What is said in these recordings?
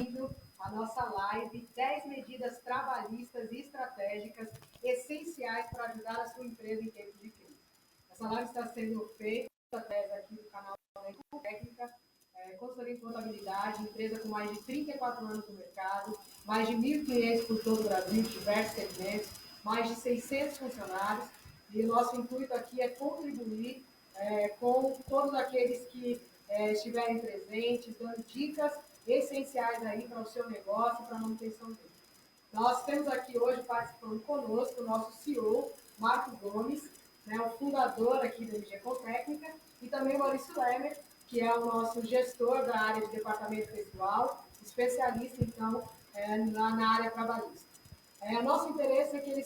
a nossa live 10 medidas trabalhistas e estratégicas essenciais para ajudar a sua empresa em tempos de crise. Essa live está sendo feita através aqui do canal da Técnica, consultoria em contabilidade, empresa com mais de 34 anos no mercado, mais de 1.000 clientes por todo o Brasil, diversos segmentos, mais de 600 funcionários, e o nosso intuito aqui é contribuir com todos aqueles que estiverem presentes, dando dicas essenciais aí para o seu negócio, para a manutenção dele. Nós temos aqui hoje participando conosco o nosso CEO, Marco Gomes, né, o fundador aqui da MG Técnica, e também o Maurício Lemer, que é o nosso gestor da área de departamento pessoal, especialista, então, na área trabalhista. Nosso interesse é que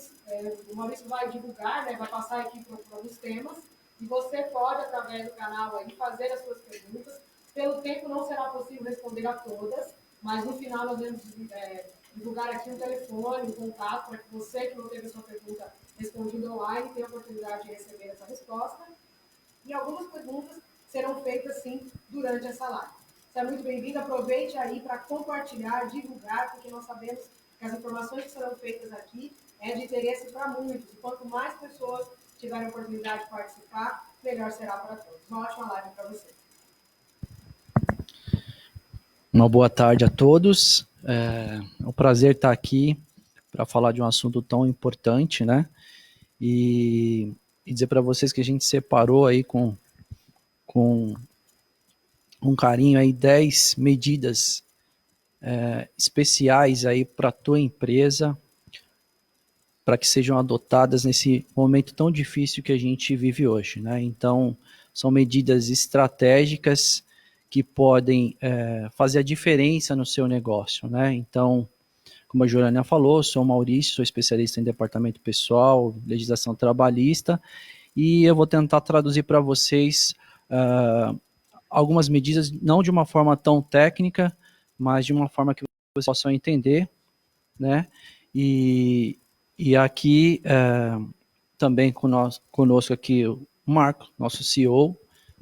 o Maurício vai divulgar, né, vai passar aqui para alguns temas, e você pode, através do canal, aí, fazer as suas perguntas. Pelo tempo, não será possível responder a todas, mas no final nós vamos divulgar aqui um telefone, um contato, para que você que não teve a sua pergunta respondida online tenha a oportunidade de receber essa resposta. E algumas perguntas serão feitas, sim, durante essa live. Você é muito bem-vindo, aproveite aí para compartilhar, divulgar, porque nós sabemos que as informações que serão feitas aqui é de interesse para muitos. E quanto mais pessoas tiverem a oportunidade de participar, melhor será para todos. Uma ótima live para você. Uma boa tarde a todos. É um prazer estar aqui para falar de um assunto tão importante, né? E dizer para vocês que a gente separou aí com um carinho aí 10 medidas especiais aí para a tua empresa, para que sejam adotadas nesse momento tão difícil que a gente vive hoje, né? Então, são medidas estratégicas que podem fazer a diferença no seu negócio, né? Então, como a Jordânia falou, sou o Maurício, sou especialista em departamento pessoal, legislação trabalhista, e eu vou tentar traduzir para vocês algumas medidas, não de uma forma tão técnica, mas de uma forma que vocês possam entender, né? E aqui também conosco aqui o Marco, nosso CEO,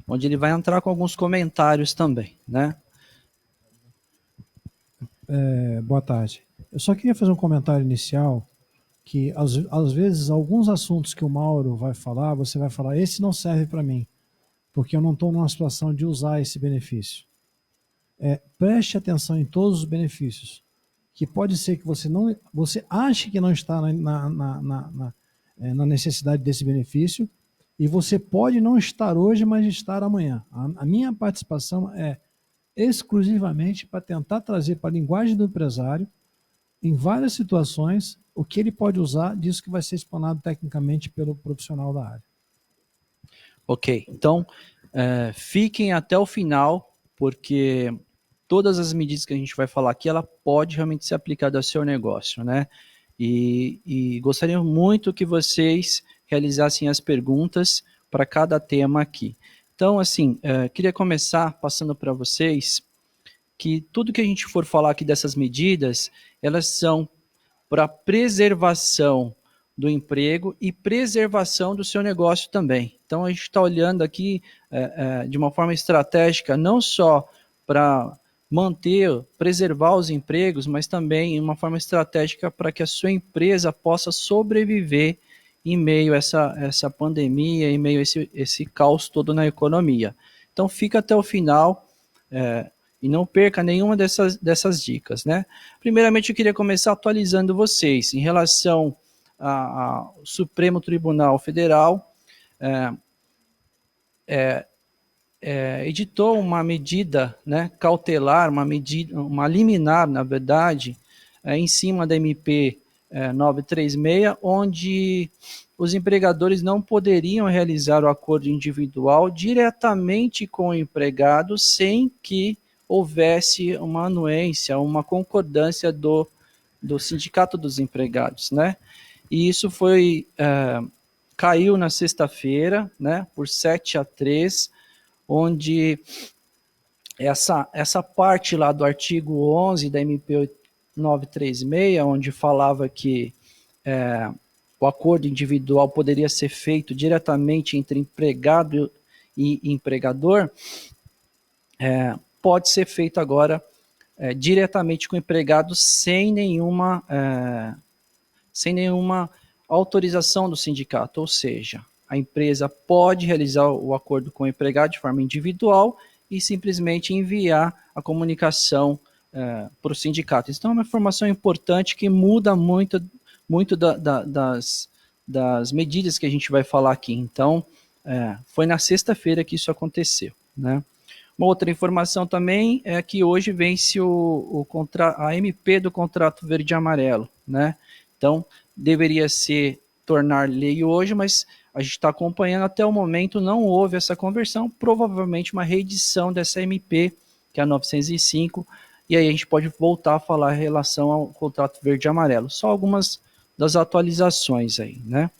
onde ele vai entrar com alguns comentários também, né? Boa tarde. Eu só queria fazer um comentário inicial, que às vezes alguns assuntos que o Mauro vai falar, você vai falar, esse não serve para mim, porque eu não estou numa situação de usar esse benefício. Preste atenção em todos os benefícios, que pode ser que você ache que não está na necessidade desse benefício, e você pode não estar hoje, mas estar amanhã. A minha participação é exclusivamente para tentar trazer para a linguagem do empresário, em várias situações, o que ele pode usar disso que vai ser explanado tecnicamente pelo profissional da área. Ok, então fiquem até o final, porque todas as medidas que a gente vai falar aqui, ela pode realmente ser aplicada ao seu negócio, né? E gostaria muito que vocês realizassem as perguntas para cada tema aqui. Então, assim, queria começar passando para vocês que tudo que a gente for falar aqui dessas medidas, elas são para preservação do emprego e preservação do seu negócio também. Então, a gente está olhando aqui de uma forma estratégica, não só para manter, preservar os empregos, mas também de uma forma estratégica para que a sua empresa possa sobreviver em meio a essa pandemia, em meio a esse caos todo na economia. Então, fica até o final e não perca nenhuma dessas dicas, né? Primeiramente, eu queria começar atualizando vocês em relação ao Supremo Tribunal Federal, editou uma medida, né, cautelar, uma liminar, na verdade, em cima da MP 936, onde os empregadores não poderiam realizar o acordo individual diretamente com o empregado sem que houvesse uma anuência, uma concordância do Sindicato dos Empregados, né? E isso caiu na sexta-feira, né, por 7-3, onde essa parte lá do artigo 11 da MP 936, onde falava que o acordo individual poderia ser feito diretamente entre empregado e empregador, pode ser feito agora diretamente com o empregado sem nenhuma autorização do sindicato, ou seja, a empresa pode realizar o acordo com o empregado de forma individual e simplesmente enviar a comunicação para o sindicato. Então, é uma informação importante que muda muito das medidas que a gente vai falar aqui. Então, foi na sexta-feira que isso aconteceu, né? Uma outra informação também é que hoje vence a MP do contrato verde e amarelo, né? Então, deveria tornar lei hoje, mas a gente está acompanhando até o momento, não houve essa conversão, provavelmente uma reedição dessa MP, que é a 905, e aí a gente pode voltar a falar em relação ao contrato verde e amarelo. Só algumas das atualizações aí, né?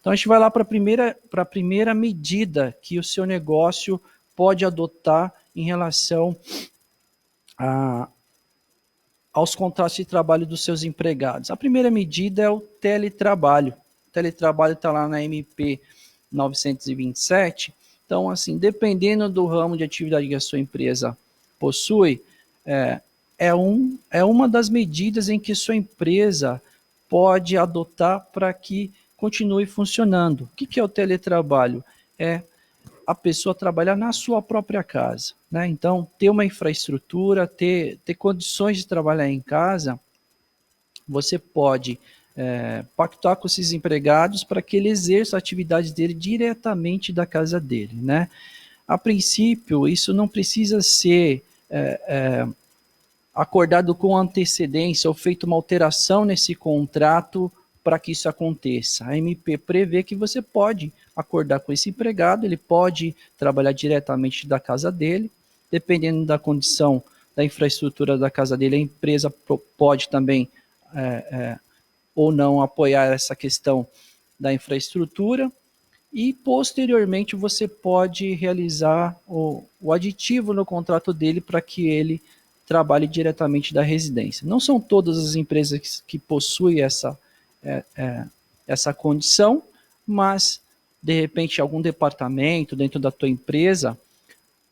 Então a gente vai lá para a primeira medida que o seu negócio pode adotar em relação aos contratos de trabalho dos seus empregados. A primeira medida é o teletrabalho. O teletrabalho está lá na MP 927. Então, assim, dependendo do ramo de atividade que a sua empresa possui, é uma das medidas em que sua empresa pode adotar para que continue funcionando. O que é o teletrabalho? É a pessoa trabalhar na sua própria casa, né? Então, ter uma infraestrutura, ter condições de trabalhar em casa, você pode pactuar com esses empregados para que ele exerça a atividade dele diretamente da casa dele, né? A princípio, isso não precisa ser acordado com antecedência ou feito uma alteração nesse contrato para que isso aconteça. A MP prevê que você pode acordar com esse empregado, ele pode trabalhar diretamente da casa dele, dependendo da condição da infraestrutura da casa dele, a empresa pode também ou não apoiar essa questão da infraestrutura, e posteriormente você pode realizar o aditivo no contrato dele para que ele trabalhe diretamente da residência. Não são todas as empresas que possuem essa condição, mas de repente algum departamento dentro da tua empresa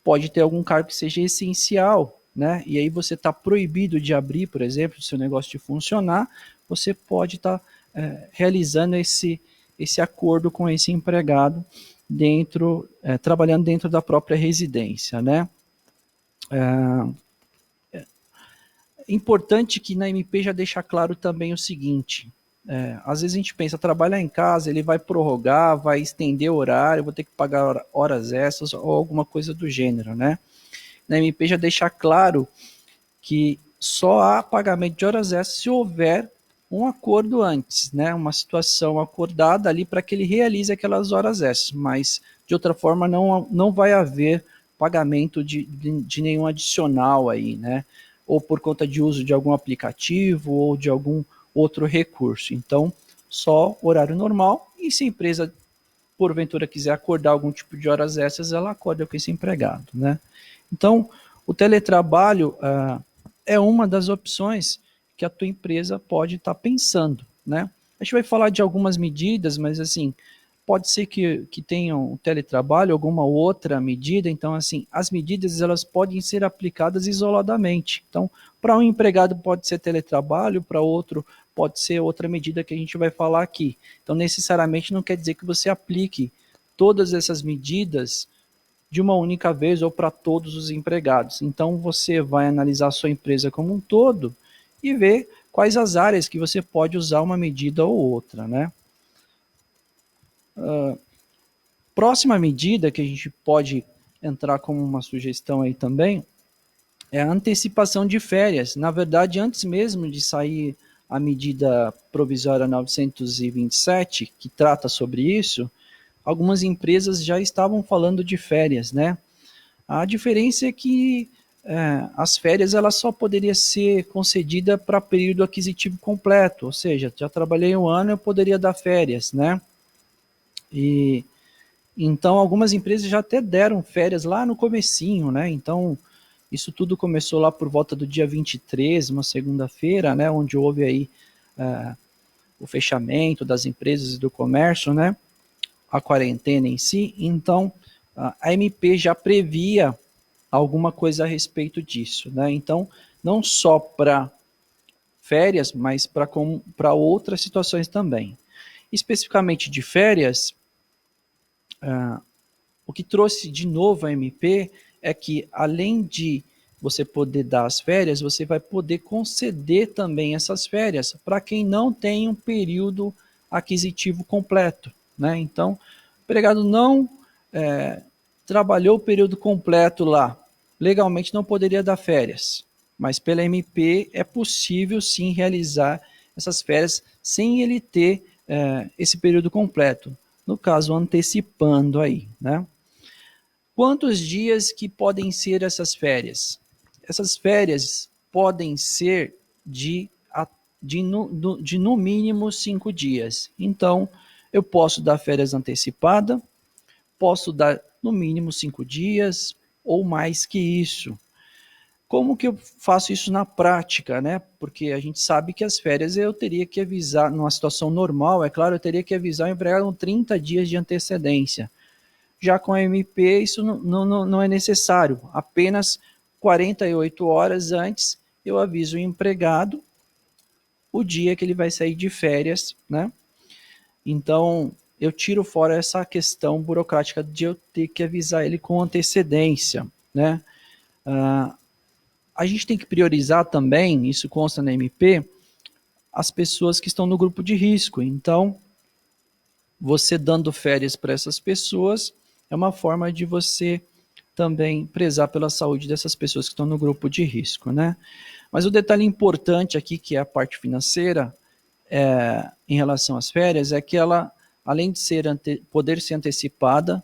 pode ter algum cargo que seja essencial, né? E aí você está proibido de abrir, por exemplo, o seu negócio de funcionar, você pode estar realizando esse acordo com esse empregado trabalhando dentro da própria residência, né? Importante que na MP já deixa claro também o seguinte: às vezes a gente pensa, trabalhar em casa, ele vai prorrogar, vai estender o horário, vou ter que pagar horas extras ou alguma coisa do gênero, né? Na MP já deixa claro que só há pagamento de horas extras se houver um acordo antes, né? Uma situação acordada ali para que ele realize aquelas horas extras, mas de outra forma não vai haver pagamento de nenhum adicional aí, né? Ou por conta de uso de algum aplicativo ou de algum outro recurso. Então, só horário normal, e se a empresa, porventura, quiser acordar algum tipo de horas extras, ela acorda com esse empregado, né? Então, o teletrabalho é uma das opções que a tua empresa pode estar pensando, né? A gente vai falar de algumas medidas, mas assim, pode ser que tenham teletrabalho, alguma outra medida. Então, assim, as medidas elas podem ser aplicadas isoladamente. Então, para um empregado pode ser teletrabalho, para outro pode ser outra medida que a gente vai falar aqui. Então, necessariamente não quer dizer que você aplique todas essas medidas de uma única vez ou para todos os empregados. Então, você vai analisar a sua empresa como um todo e ver quais as áreas que você pode usar uma medida ou outra, né? Próxima medida que a gente pode entrar como uma sugestão aí também é a antecipação de férias. Na verdade, antes mesmo de sair a medida provisória 927, que trata sobre isso, algumas empresas já estavam falando de férias, né? A diferença é que as férias elas só poderia ser concedida para período aquisitivo completo, ou seja, já trabalhei um ano, eu poderia dar férias, né? E então algumas empresas já até deram férias lá no comecinho, né? Então isso tudo começou lá por volta do dia 23, uma segunda-feira, né? Onde houve aí o fechamento das empresas e do comércio, né? A quarentena em si. Então a MP já previa alguma coisa a respeito disso, né? Então não só para férias, mas para outras situações também. Especificamente de férias, o que trouxe de novo a MP é que, além de você poder dar as férias, você vai poder conceder também essas férias para quem não tem um período aquisitivo completo, né? Então, o empregado não trabalhou o período completo lá, legalmente não poderia dar férias, mas pela MP é possível sim realizar essas férias sem ele ter esse período completo, no caso antecipando aí, né? Quantos dias que podem ser essas férias? Essas férias podem ser de no mínimo 5 dias. Então, eu posso dar férias antecipada, posso dar no mínimo 5 dias ou mais que isso. Como que eu faço isso na prática, né? Porque a gente sabe que as férias eu teria que avisar, numa situação normal, é claro, eu teria que avisar o empregado com 30 dias de antecedência. Já com a MP, isso não é necessário. Apenas 48 horas antes, eu aviso o empregado o dia que ele vai sair de férias, né? Então, eu tiro fora essa questão burocrática de eu ter que avisar ele com antecedência, né? A gente tem que priorizar também, isso consta na MP, as pessoas que estão no grupo de risco. Então, você dando férias para essas pessoas é uma forma de você também prezar pela saúde dessas pessoas que estão no grupo de risco, né? Mas o detalhe importante aqui, que é a parte financeira, em relação às férias, é que ela, além de poder ser antecipada,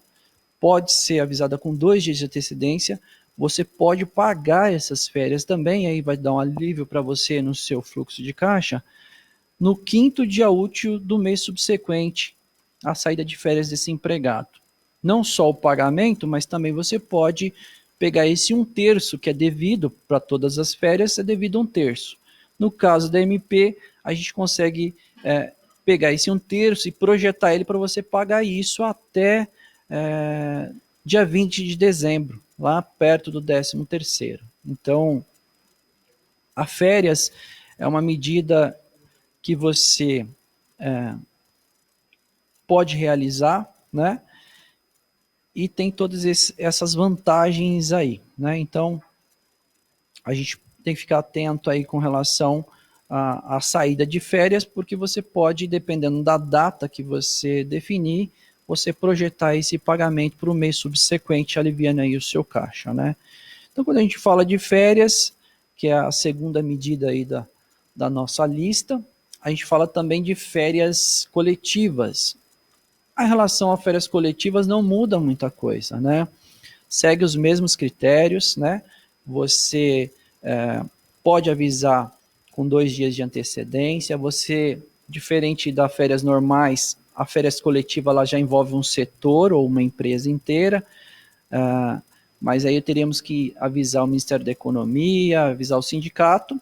pode ser avisada com 2 dias de antecedência, você pode pagar essas férias também, aí vai dar um alívio para você no seu fluxo de caixa, no 5º dia útil do mês subsequente à saída de férias desse empregado. Não só o pagamento, mas também você pode pegar esse 1/3 que é devido para todas as férias, é devido a 1/3. No caso da MP, a gente consegue pegar esse 1/3 e projetar ele para você pagar isso até dia 20 de dezembro, lá perto do 13º. Então, a férias é uma medida que você pode realizar, né? E tem todas essas vantagens aí, né? Então, a gente tem que ficar atento aí com relação à saída de férias, porque você pode, dependendo da data que você definir, você projetar esse pagamento para o mês subsequente, aliviando aí o seu caixa, né? Então, quando a gente fala de férias, que é a segunda medida aí da nossa lista, a gente fala também de férias coletivas. A relação a férias coletivas não muda muita coisa, né? Segue os mesmos critérios, né? Você pode avisar com 2 dias de antecedência. Você, diferente das férias normais, a férias coletiva ela já envolve um setor ou uma empresa inteira, mas aí teríamos que avisar o Ministério da Economia, avisar o sindicato,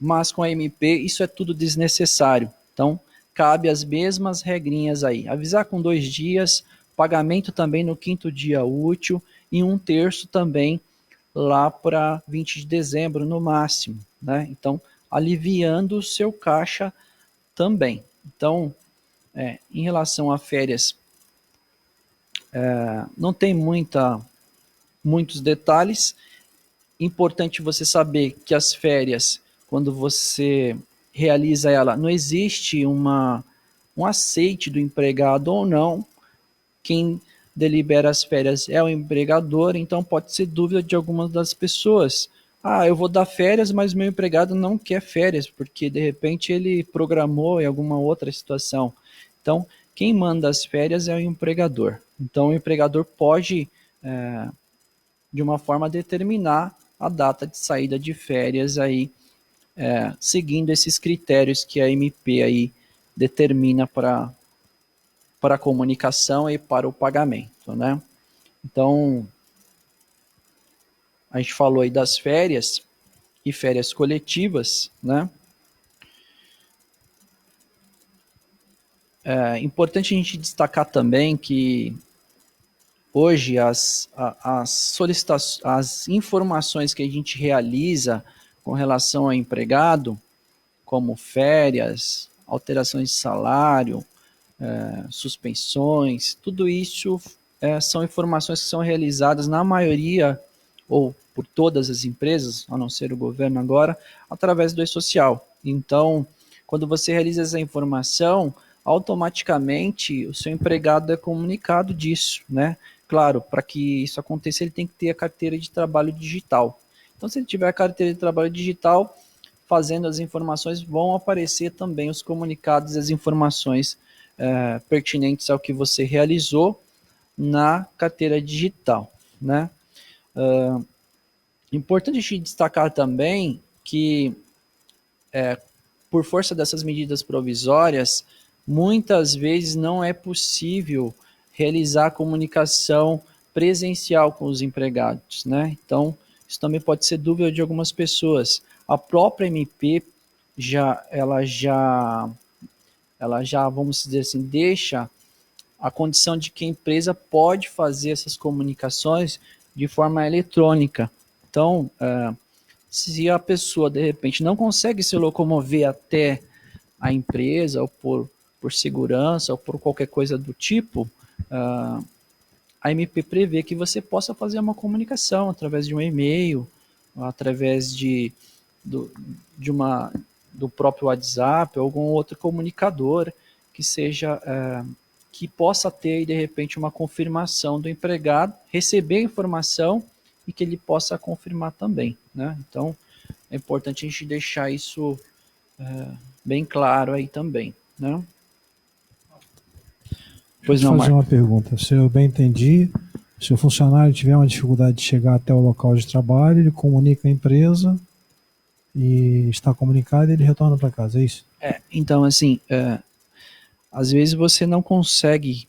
mas com a MP isso é tudo desnecessário. Então, cabe as mesmas regrinhas aí. Avisar com 2 dias, pagamento também no 5º dia útil e 1/3 também lá para 20 de dezembro no máximo, né? Então, aliviando o seu caixa também. Então, em relação a férias, não tem muitos detalhes. Importante você saber que as férias, quando você realiza ela, não existe um aceite do empregado ou não. Quem delibera as férias é o empregador, então pode ser dúvida de algumas das pessoas. Ah, eu vou dar férias, mas meu empregado não quer férias, porque de repente ele programou em alguma outra situação. Então, quem manda as férias é o empregador. Então, o empregador pode, de uma forma, determinar a data de saída de férias aí, seguindo esses critérios que a MP aí determina para a comunicação e para o pagamento, né? Então, a gente falou aí das férias e férias coletivas, né? É importante a gente destacar também que hoje as informações que a gente realiza com relação ao empregado, como férias, alterações de salário, suspensões, tudo isso são informações que são realizadas na maioria ou por todas as empresas, a não ser o governo agora, através do e-social. Então, quando você realiza essa informação, automaticamente o seu empregado é comunicado disso, né? Claro, para que isso aconteça, ele tem que ter a carteira de trabalho digital. Então, se ele tiver a carteira de trabalho digital, fazendo as informações, vão aparecer também os comunicados e as informações pertinentes ao que você realizou na carteira digital, né? Importante a gente destacar também que, por força dessas medidas provisórias, muitas vezes não é possível realizar comunicação presencial com os empregados, né? Então, isso também pode ser dúvida de algumas pessoas. A própria MP ela já, vamos dizer assim, deixa a condição de que a empresa pode fazer essas comunicações de forma eletrônica. Então, se a pessoa, de repente, não consegue se locomover até a empresa, ou por segurança, ou por qualquer coisa do tipo, a MP prevê que você possa fazer uma comunicação através de um e-mail, através do próprio WhatsApp, ou algum outro comunicador que seja que possa ter, de repente, uma confirmação do empregado, receber a informação e que ele possa confirmar também, né? Então, é importante a gente deixar isso bem claro aí também, né? Pois não, Marcos. Fazer uma pergunta. Se eu bem entendi, se o funcionário tiver uma dificuldade de chegar até o local de trabalho, ele comunica à empresa e está comunicado e ele retorna para casa, é isso? Então, assim, às vezes você não consegue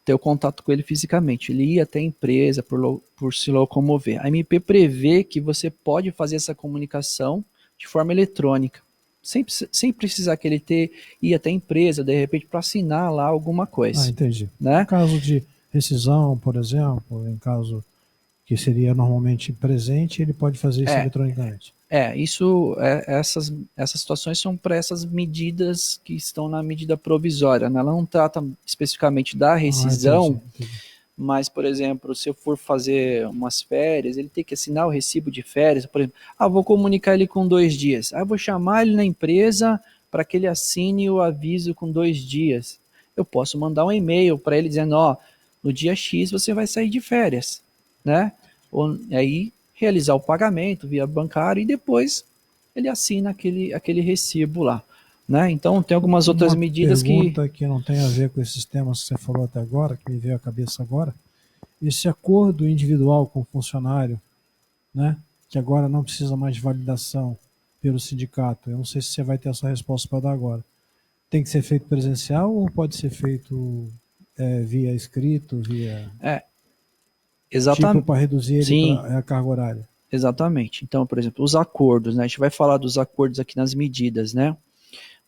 ter o contato com ele fisicamente. Ele ia até a empresa por se locomover. A MP prevê que você pode fazer essa comunicação de forma eletrônica, sem precisar que ele ir até a empresa, de repente, para assinar lá alguma coisa. Entendi. Né? Em caso de rescisão, por exemplo, em caso que seria normalmente presente, ele pode fazer isso eletronicamente. Essas situações são para essas medidas que estão na medida provisória, né? Ela não trata especificamente da rescisão, entendi. Mas, por exemplo, se eu for fazer umas férias, ele tem que assinar o recibo de férias, por exemplo, vou comunicar ele com 2 dias, vou chamar ele na empresa para que ele assine o aviso com 2 dias. Eu posso mandar um e-mail para ele dizendo, no dia X você vai sair de férias, né? Ou aí realizar o pagamento via bancário e depois ele assina aquele recibo lá, né? Então tem algumas outras medidas que... Uma pergunta que não tem a ver com esses temas que você falou até agora, que me veio à cabeça agora, esse acordo individual com o funcionário, né, que agora não precisa mais de validação pelo sindicato, eu não sei se você vai ter a sua resposta para dar agora, tem que ser feito presencial ou pode ser feito via escrito, via... Exatamente. Tipo para reduzir a carga horária. Exatamente. Então, por exemplo, os acordos, né? A gente vai falar dos acordos aqui nas medidas, né?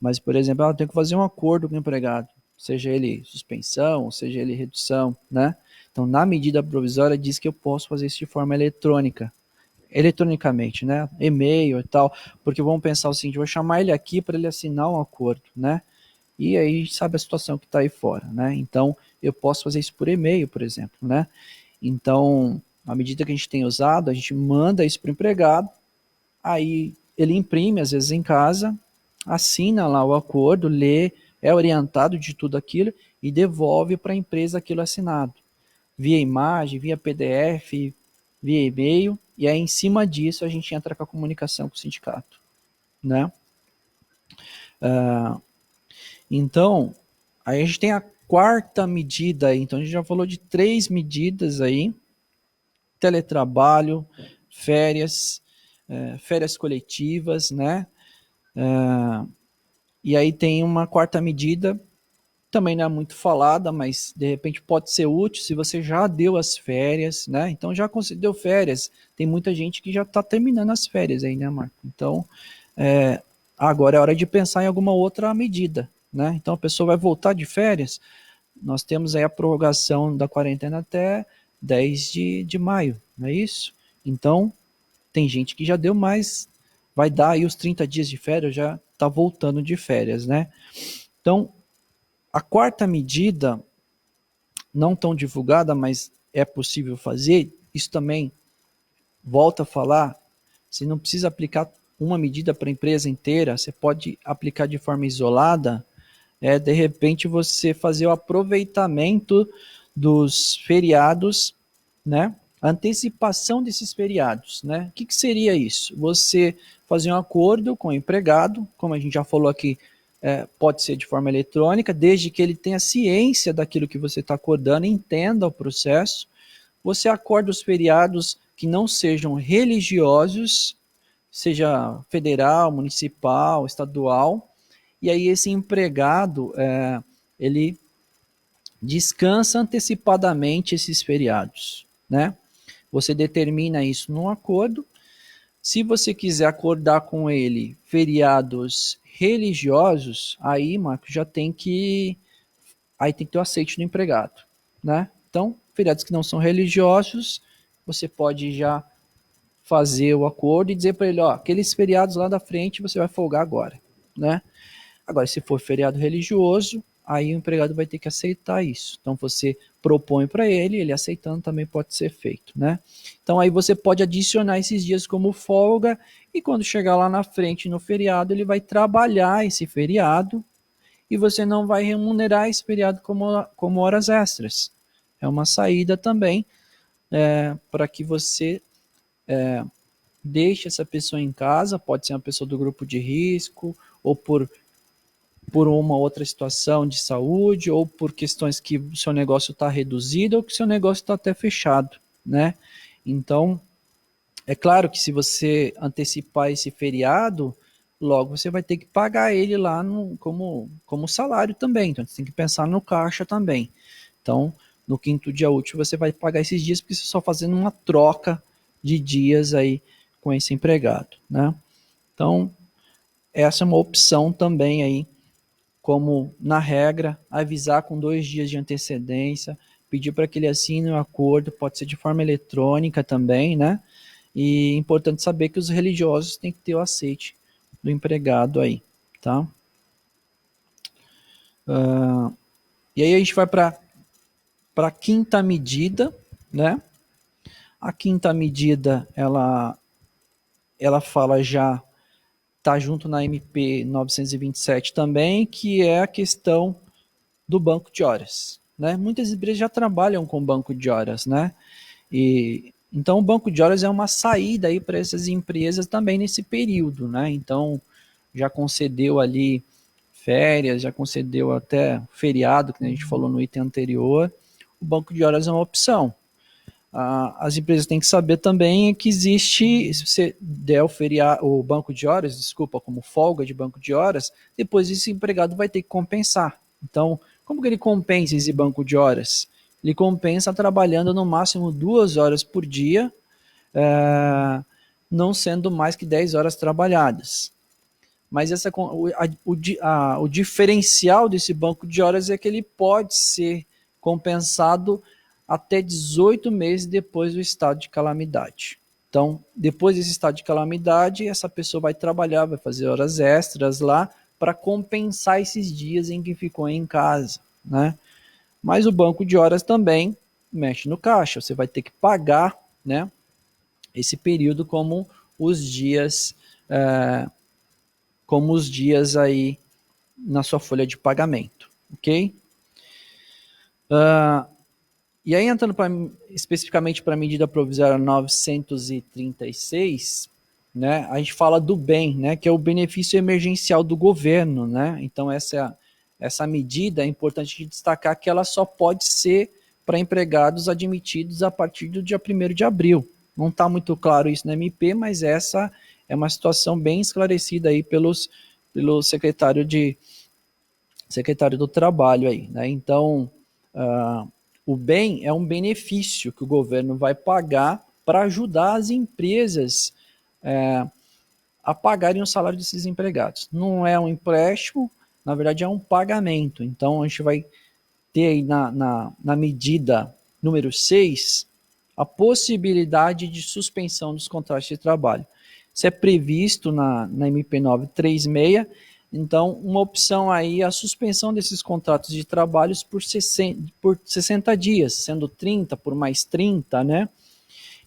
Mas, por exemplo, eu tenho que fazer um acordo com o empregado, seja ele suspensão, seja ele redução, né? Então, na medida provisória diz que eu posso fazer isso de forma eletronicamente, né? E-mail e tal, porque vamos pensar o seguinte, vou chamar ele aqui para ele assinar um acordo, né? E aí sabe a situação que está aí fora, né? Então, eu posso fazer isso por e-mail, por exemplo, né? Então, à medida que a gente tem usado, a gente manda isso para o empregado, aí ele imprime, às vezes em casa, assina lá o acordo, lê, é orientado de tudo aquilo e devolve para a empresa aquilo assinado. Via imagem, via PDF, via e-mail, e aí em cima disso a gente entra com a comunicação com o sindicato, né? Então, aí a gente tem a quarta medida aí, então a gente já falou de 3 medidas aí, teletrabalho, férias, férias coletivas, né? E aí tem uma quarta medida, também não é muito falada, mas de repente pode ser útil se você já deu as férias, né? Então já deu férias, tem muita gente que já está terminando as férias aí, né, Marco? Então, agora é hora de pensar em alguma outra medida, né? Então a pessoa vai voltar de férias, nós temos aí a prorrogação da quarentena até 10 de maio, não é isso? Então, tem gente que já deu mais, vai dar aí os 30 dias de férias, já está voltando de férias, né? Então, a quarta medida, não tão divulgada, mas é possível fazer, isso também, volta a falar, você não precisa aplicar uma medida para a empresa inteira, você pode aplicar de forma isolada, de repente você fazer o aproveitamento dos feriados, né? A antecipação desses feriados, né? O que seria isso? Você fazer um acordo com o empregado, como a gente já falou aqui, pode ser de forma eletrônica, desde que ele tenha ciência daquilo que você está acordando, entenda o processo. Você acorda os feriados que não sejam religiosos, seja federal, municipal, estadual, e aí esse empregado, ele descansa antecipadamente esses feriados, né? Você determina isso num acordo. Se você quiser acordar com ele feriados religiosos, aí, Marco, aí tem que ter o aceite do empregado, né? Então, feriados que não são religiosos, você pode já fazer o acordo e dizer para ele, ó, aqueles feriados lá da frente você vai folgar agora, né? Agora, se for feriado religioso, aí o empregado vai ter que aceitar isso. Então, você propõe para ele, ele aceitando também pode ser feito, né? Então, aí você pode adicionar esses dias como folga e quando chegar lá na frente no feriado, ele vai trabalhar esse feriado e você não vai remunerar esse feriado como horas extras. É uma saída também para que você deixe essa pessoa em casa, pode ser uma pessoa do grupo de risco ou por uma outra situação de saúde, ou por questões que o seu negócio está reduzido, ou que o seu negócio está até fechado, né? Então, é claro que se você antecipar esse feriado, logo você vai ter que pagar ele lá como salário também, então você tem que pensar no caixa também. Então, no quinto dia útil você vai pagar esses dias, porque você está só fazendo uma troca de dias aí com esse empregado, né? Então, essa é uma opção também aí, como, na regra, avisar com 2 dias de antecedência, pedir para que ele assine o acordo, pode ser de forma eletrônica também, né? E é importante saber que os religiosos têm que ter o aceite do empregado aí, tá? E aí a gente vai para a quinta medida, né? A quinta medida, ela fala já, tá junto na MP 927 também, que é a questão do banco de horas, né? Muitas empresas já trabalham com banco de horas, né? E então o banco de horas é uma saída aí para essas empresas também nesse período, né? Então já concedeu ali férias, já concedeu até feriado, que a gente falou no item anterior. O banco de horas é uma opção. As empresas têm que saber também que existe, se você der o banco de horas, desculpa, como folga de banco de horas, depois esse empregado vai ter que compensar. Então, como que ele compensa esse banco de horas? Ele compensa trabalhando no máximo 2 horas por dia, não sendo mais que 10 horas trabalhadas. Mas o diferencial desse banco de horas é que ele pode ser compensado até 18 meses depois do estado de calamidade. Então, depois desse estado de calamidade, essa pessoa vai trabalhar, vai fazer horas extras lá para compensar esses dias em que ficou em casa, né? Mas o banco de horas também mexe no caixa, você vai ter que pagar, né, esse período como os dias aí na sua folha de pagamento, ok? E aí, entrando especificamente para a medida provisória 936, né, a gente fala do BEM, né, que é o benefício emergencial do governo, né? Então, essa medida é importante destacar que ela só pode ser para empregados admitidos a partir do dia 1º de abril. Não está muito claro isso na MP, mas essa é uma situação bem esclarecida aí pelo secretário do Trabalho aí, né? Então, o BEM é um benefício que o governo vai pagar para ajudar as empresas a pagarem o salário desses empregados. Não é um empréstimo, na verdade é um pagamento. Então, a gente vai ter aí na medida número 6 a possibilidade de suspensão dos contratos de trabalho. Isso é previsto na MP 936. Então, uma opção aí é a suspensão desses contratos de trabalhos por 60 dias, sendo 30 por mais 30, né?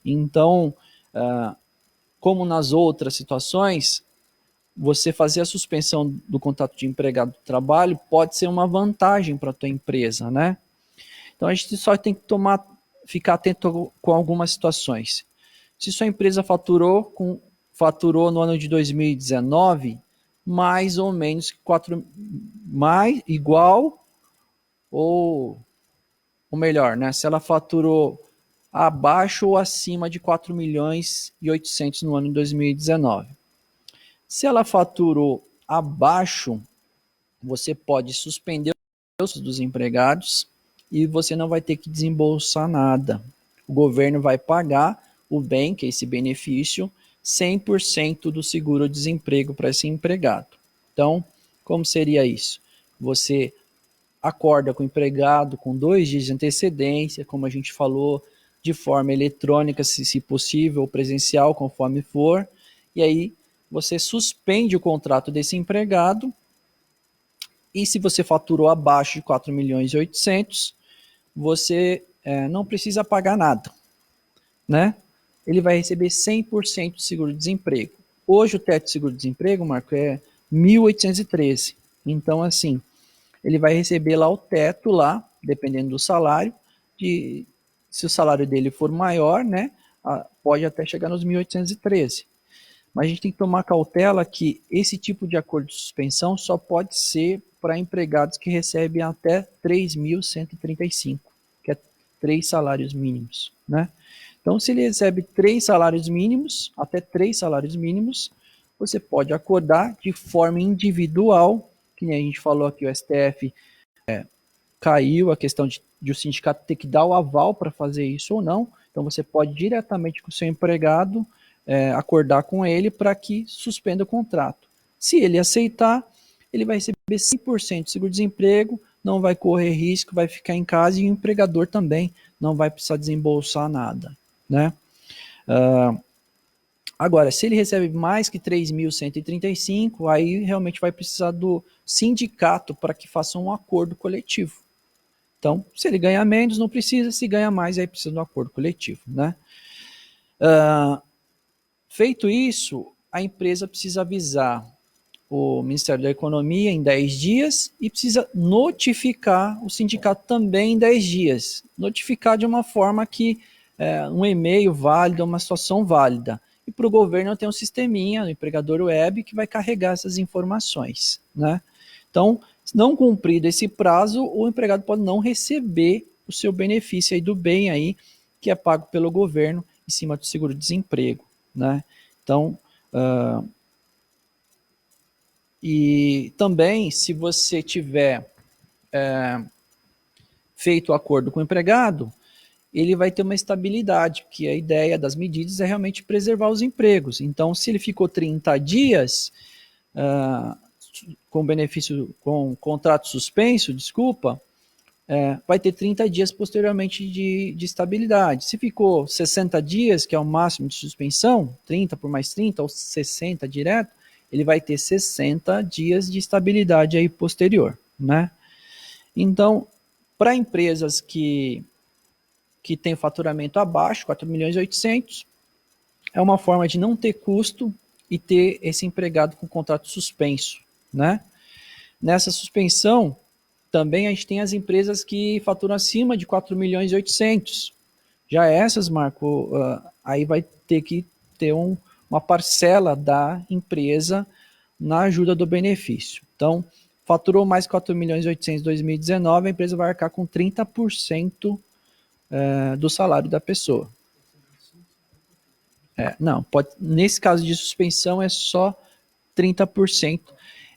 Então, como nas outras situações, você fazer a suspensão do contrato de empregado do trabalho pode ser uma vantagem para a tua empresa, né? Então, a gente só tem que ficar atento com algumas situações. Se sua empresa faturou no ano de 2019 mais ou menos igual ou melhor, né? Se ela faturou abaixo ou acima de 4 milhões e 800 no ano de 2019. Se ela faturou abaixo, você pode suspender os dos empregados e você não vai ter que desembolsar nada. O governo vai pagar o bem, que é esse benefício, 100% do seguro-desemprego para esse empregado. Então, como seria isso? Você acorda com o empregado com 2 dias de antecedência, como a gente falou, de forma eletrônica, se possível, ou presencial, conforme for, e aí você suspende o contrato desse empregado, e se você faturou abaixo de 4 milhões e 800, você não precisa pagar nada, né? Ele vai receber 100% de seguro-desemprego. Hoje o teto de seguro-desemprego, Marco, é 1.813. Então, assim, ele vai receber lá o teto, lá, dependendo do salário, se o salário dele for maior, né, pode até chegar nos 1.813. Mas a gente tem que tomar cautela que esse tipo de acordo de suspensão só pode ser para empregados que recebem até 3.135, que é 3 salários mínimos, né? Então, se ele recebe 3 salários mínimos, até 3 salários mínimos, você pode acordar de forma individual, que nem a gente falou aqui, o STF caiu a questão de o sindicato ter que dar o aval para fazer isso ou não. Então, você pode diretamente com o seu empregado acordar com ele para que suspenda o contrato. Se ele aceitar, ele vai receber 100% de seguro-desemprego, não vai correr risco, vai ficar em casa e o empregador também não vai precisar desembolsar nada, né? Agora, se ele recebe mais que 3.135, aí realmente vai precisar do sindicato para que faça um acordo coletivo. Então, se ele ganha menos, não precisa, se ganha mais, aí precisa de um acordo coletivo, né? Feito isso, a empresa precisa avisar o Ministério da Economia em 10 dias e precisa notificar o sindicato também em 10 dias. Notificar de uma forma que um e-mail válido, uma situação válida. E para o governo tem um sisteminha, o empregador web, que vai carregar essas informações, né? Então, se não cumprido esse prazo, o empregado pode não receber o seu benefício aí do bem aí, que é pago pelo governo em cima do seguro-desemprego, né? Então, e também, se você tiver feito o acordo com o empregado, ele vai ter uma estabilidade, porque a ideia das medidas é realmente preservar os empregos. Então, se ele ficou 30 dias com benefício, com contrato suspenso, desculpa, vai ter 30 dias posteriormente de estabilidade. Se ficou 60 dias, que é o máximo de suspensão, 30 por mais 30, ou 60 direto, ele vai ter 60 dias de estabilidade aí posterior, né? Então, para empresas que tem faturamento abaixo, 4 milhões e 800, é uma forma de não ter custo e ter esse empregado com contrato suspenso, né? Nessa suspensão, também a gente tem as empresas que faturam acima de 4 milhões e 800. Já essas, Marco, aí vai ter que ter uma parcela da empresa na ajuda do benefício. Então, faturou mais 4 milhões e 800 em 2019, a empresa vai arcar com 30% do salário da pessoa. Não, nesse caso de suspensão é só 30%.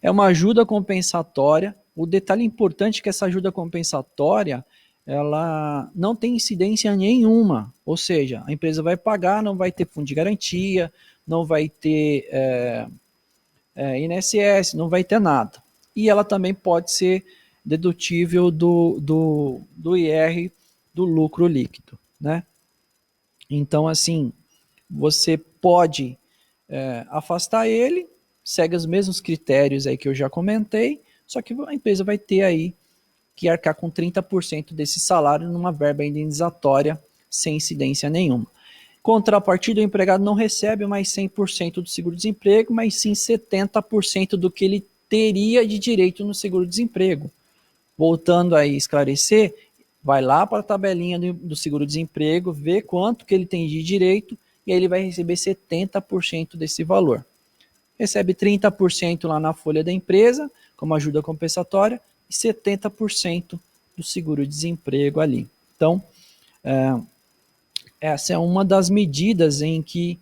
É uma ajuda compensatória. O detalhe importante é que essa ajuda compensatória ela não tem incidência nenhuma, ou seja, a empresa vai pagar, não vai ter fundo de garantia, não vai ter INSS, não vai ter nada. E ela também pode ser dedutível do IR do lucro líquido, né? Então, assim, você pode afastar ele, segue os mesmos critérios aí que eu já comentei, só que a empresa vai ter aí que arcar com 30% desse salário numa verba indenizatória sem incidência nenhuma. Contrapartida, o empregado não recebe mais 100% do seguro-desemprego, mas sim 70% do que ele teria de direito no seguro-desemprego. Voltando a esclarecer, vai lá para a tabelinha do seguro-desemprego, vê quanto que ele tem de direito e aí ele vai receber 70% desse valor. Recebe 30% lá na folha da empresa, como ajuda compensatória, e 70% do seguro-desemprego ali. Então, essa é uma das medidas em que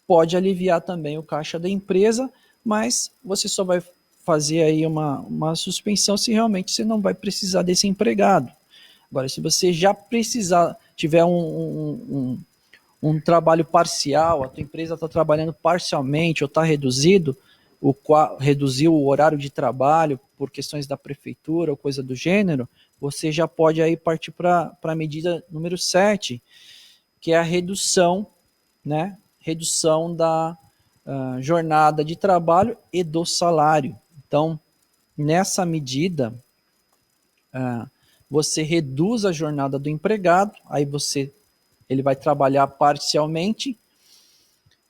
pode aliviar também o caixa da empresa, mas você só vai fazer aí uma suspensão se realmente você não vai precisar desse empregado. Agora, se você já precisar, tiver um trabalho parcial, a tua empresa está trabalhando parcialmente ou está reduzido, reduziu o horário de trabalho por questões da prefeitura ou coisa do gênero, você já pode aí partir para a medida número 7, que é a redução, né? Redução da jornada de trabalho e do salário. Então, nessa medida, você reduz a jornada do empregado, aí ele vai trabalhar parcialmente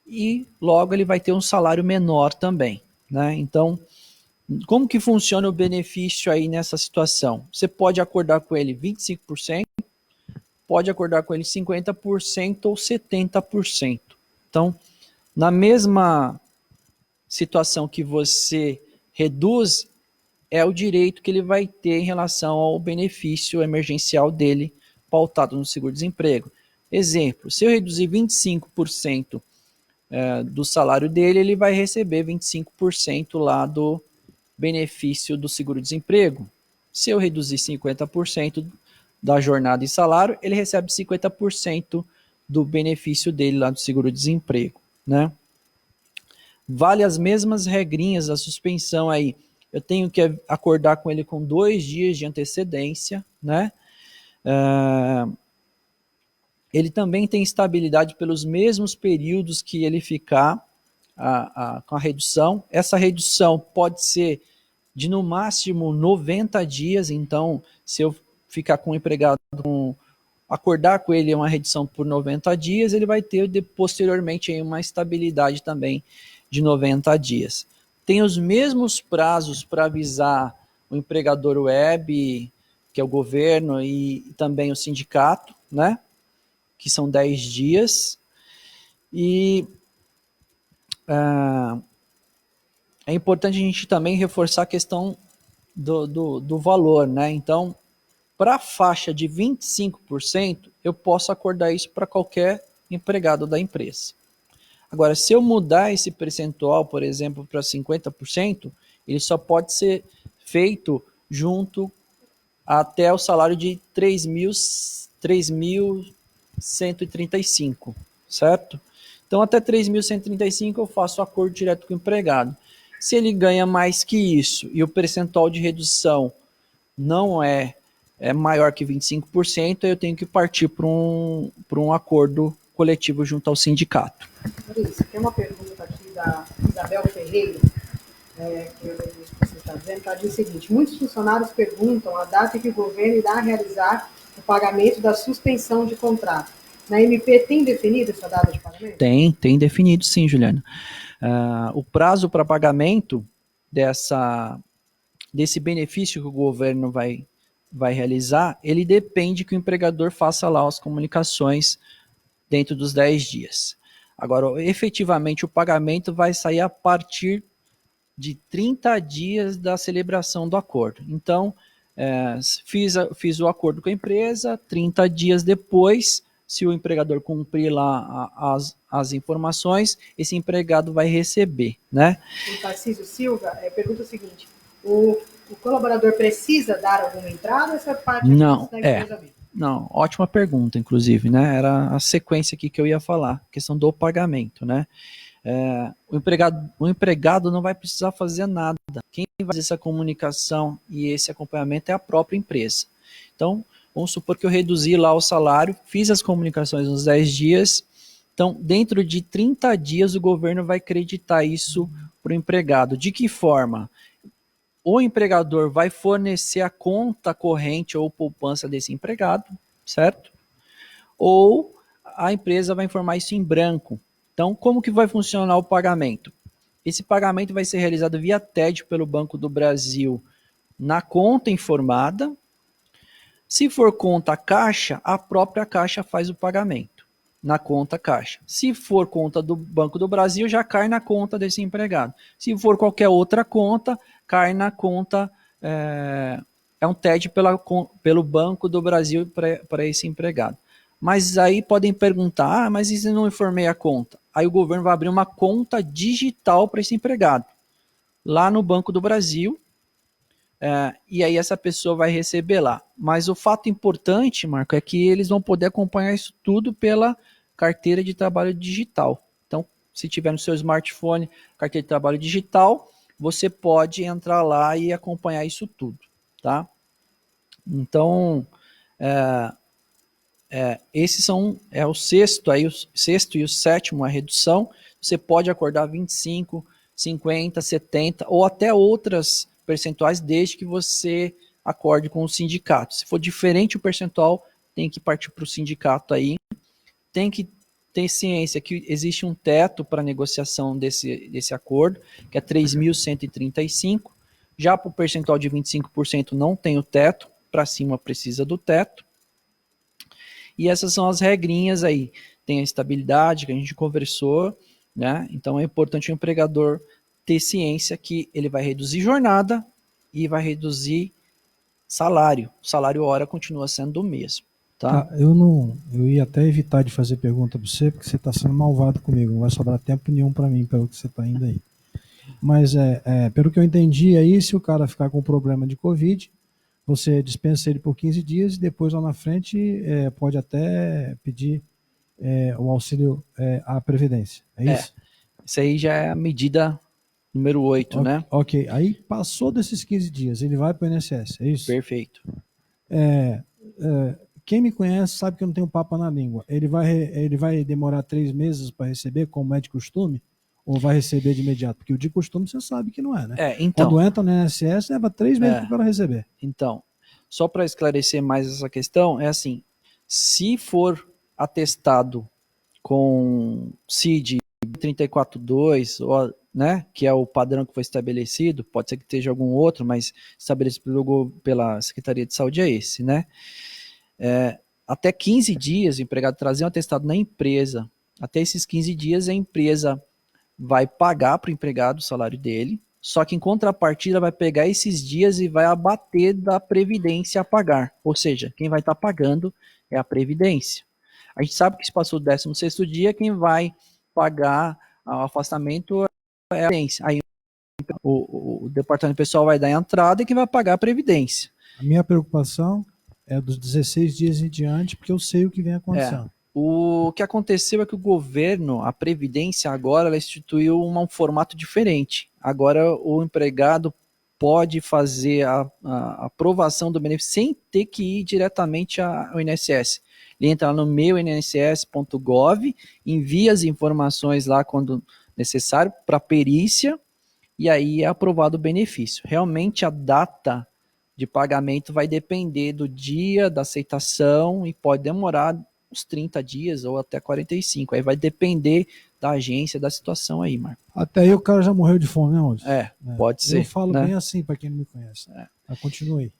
e logo ele vai ter um salário menor também, né? Então, como que funciona o benefício aí nessa situação? Você pode acordar com ele 25%, pode acordar com ele 50% ou 70%. Então, na mesma situação que você reduz, é o direito que ele vai ter em relação ao benefício emergencial dele, pautado no seguro-desemprego. Exemplo, se eu reduzir 25% do salário dele, ele vai receber 25% lá do benefício do seguro-desemprego. Se eu reduzir 50% da jornada e salário, ele recebe 50% do benefício dele lá do seguro-desemprego, né? Vale as mesmas regrinhas da suspensão aí. Eu tenho que acordar com ele com 2 dias de antecedência, né? Ele também tem estabilidade pelos mesmos períodos que ele ficar com a redução. Essa redução pode ser de no máximo 90 dias, então se eu ficar com o empregado, acordar com ele uma redução por 90 dias, ele vai ter posteriormente aí uma estabilidade também de 90 dias. Tem os mesmos prazos para avisar o empregador web, que é o governo, e também o sindicato, né? Que são 10 dias. E é importante a gente também reforçar a questão do valor, né? Então, para a faixa de 25%, eu posso acordar isso para qualquer empregado da empresa. Agora, se eu mudar esse percentual, por exemplo, para 50%, ele só pode ser feito junto até o salário de 3.135, certo? Então, até 3.135 eu faço acordo direto com o empregado. Se ele ganha mais que isso e o percentual de redução não é maior que 25%, eu tenho que partir para um acordo coletivo junto ao sindicato. Isso, tem uma pergunta aqui da Isabel Ferreira, que você está dizendo, ela diz o seguinte: muitos funcionários perguntam a data que o governo irá realizar o pagamento da suspensão de contrato. Na MP tem definido essa data de pagamento? Tem definido sim, Juliana. O prazo para pagamento desse benefício que o governo vai realizar, ele depende que o empregador faça lá as comunicações dentro dos 10 dias. Agora, efetivamente, o pagamento vai sair a partir de 30 dias da celebração do acordo. Então, fiz o acordo com a empresa, 30 dias depois, se o empregador cumprir lá as informações, esse empregado vai receber, né? O Tarcísio Silva pergunta o seguinte: o colaborador precisa dar alguma entrada ou essa parte não, da empresa mesmo? Não, ótima pergunta, inclusive, né? Era a sequência aqui que eu ia falar, questão do pagamento, né? O empregado não vai precisar fazer nada. Quem fazer essa comunicação e esse acompanhamento é a própria empresa. Então, vamos supor que eu reduzi lá o salário, fiz as comunicações nos 10 dias, então, dentro de 30 dias, o governo vai creditar isso para o empregado. De que forma? O empregador vai fornecer a conta corrente ou poupança desse empregado, certo? Ou a empresa vai informar isso em branco. Então, como que vai funcionar o pagamento? Esse pagamento vai ser realizado via TED pelo Banco do Brasil na conta informada. Se for conta caixa, a própria caixa faz o pagamento na conta caixa. Se for conta do Banco do Brasil, já cai na conta desse empregado. Se for qualquer outra conta, cai na conta, é um TED pelo Banco do Brasil para esse empregado. Mas aí podem perguntar, mas e se não informei a conta? Aí o governo vai abrir uma conta digital para esse empregado, lá no Banco do Brasil, e aí essa pessoa vai receber lá. Mas o fato importante, Marco, é que eles vão poder acompanhar isso tudo pela carteira de trabalho digital. Então, se tiver no seu smartphone carteira de trabalho digital, você pode entrar lá e acompanhar isso tudo, tá? Então, esses são o sexto, aí o sexto e o sétimo, a redução. Você pode acordar 25, 50, 70 ou até outras percentuais, desde que você acorde com o sindicato. Se for diferente o percentual, tem que partir para o sindicato aí. Tem que ter ciência que existe um teto para negociação desse acordo, que é 3.135. Já para o percentual de 25% não tem o teto, para cima precisa do teto. E essas são as regrinhas aí. Tem a estabilidade que a gente conversou, né? Então é importante o empregador ter ciência que ele vai reduzir jornada e vai reduzir salário. O salário hora continua sendo o mesmo. Tá? Eu ia até evitar de fazer pergunta para você, porque você está sendo malvado comigo. Não vai sobrar tempo nenhum para mim, pelo que você está indo aí. Mas, pelo que eu entendi aí, se o cara ficar com problema de Covid, você dispensa ele por 15 dias e depois lá na frente pode até pedir o auxílio à Previdência. É isso? Isso aí já é a medida número 8, né? Ok. Aí passou desses 15 dias, ele vai para o INSS, é isso? Perfeito. Quem me conhece sabe que eu não tenho papo na língua. Ele vai demorar 3 meses para receber, como é de costume? Ou vai receber de imediato? Porque o de costume você sabe que não é, né? Então, quando entra no INSS, leva 3 meses para o cara receber. Então, só para esclarecer mais essa questão, é assim, se for atestado com CID 342, né, que é o padrão que foi estabelecido, pode ser que esteja algum outro, mas estabelecido pela Secretaria de Saúde é esse, né? Até 15 dias o empregado trazer um atestado na empresa. Até esses 15 dias a empresa vai pagar para o empregado o salário dele, só que em contrapartida vai pegar esses dias e vai abater da previdência a pagar. Ou seja, quem vai estar pagando é a previdência. A gente sabe que se passou o 16º dia, quem vai pagar o afastamento é a previdência. Aí o departamento pessoal vai dar a entrada e quem vai pagar a previdência. A minha preocupação é dos 16 dias em diante, porque eu sei o que vem acontecendo. O que aconteceu é que o governo, a Previdência agora, ela instituiu um formato diferente. Agora o empregado pode fazer a aprovação do benefício sem ter que ir diretamente ao INSS. Ele entra lá no meuinss.gov, envia as informações lá quando necessário para perícia e aí é aprovado o benefício. Realmente a data de pagamento vai depender do dia da aceitação e pode demorar uns 30 dias ou até 45. Aí vai depender da agência, da situação aí, Marco. Até aí o cara já morreu de fome, né, Onde? Pode ser. Eu falo né? bem assim para quem não me conhece. Mas continue.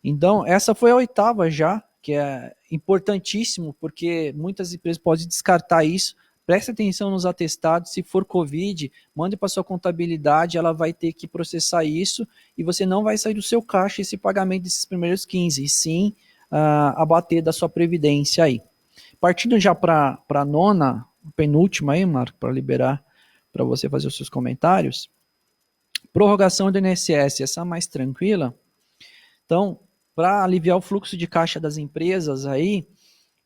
Então, essa foi a 8ª já, que é importantíssimo, porque muitas empresas podem descartar isso. Preste atenção nos atestados, se for Covid, mande para sua contabilidade, ela vai ter que processar isso e você não vai sair do seu caixa esse pagamento desses primeiros 15, e sim abater da sua previdência aí. Partindo já para a 9ª, penúltima aí, Marco, para liberar para você fazer os seus comentários. Prorrogação do INSS, essa é mais tranquila. Então, para aliviar o fluxo de caixa das empresas aí,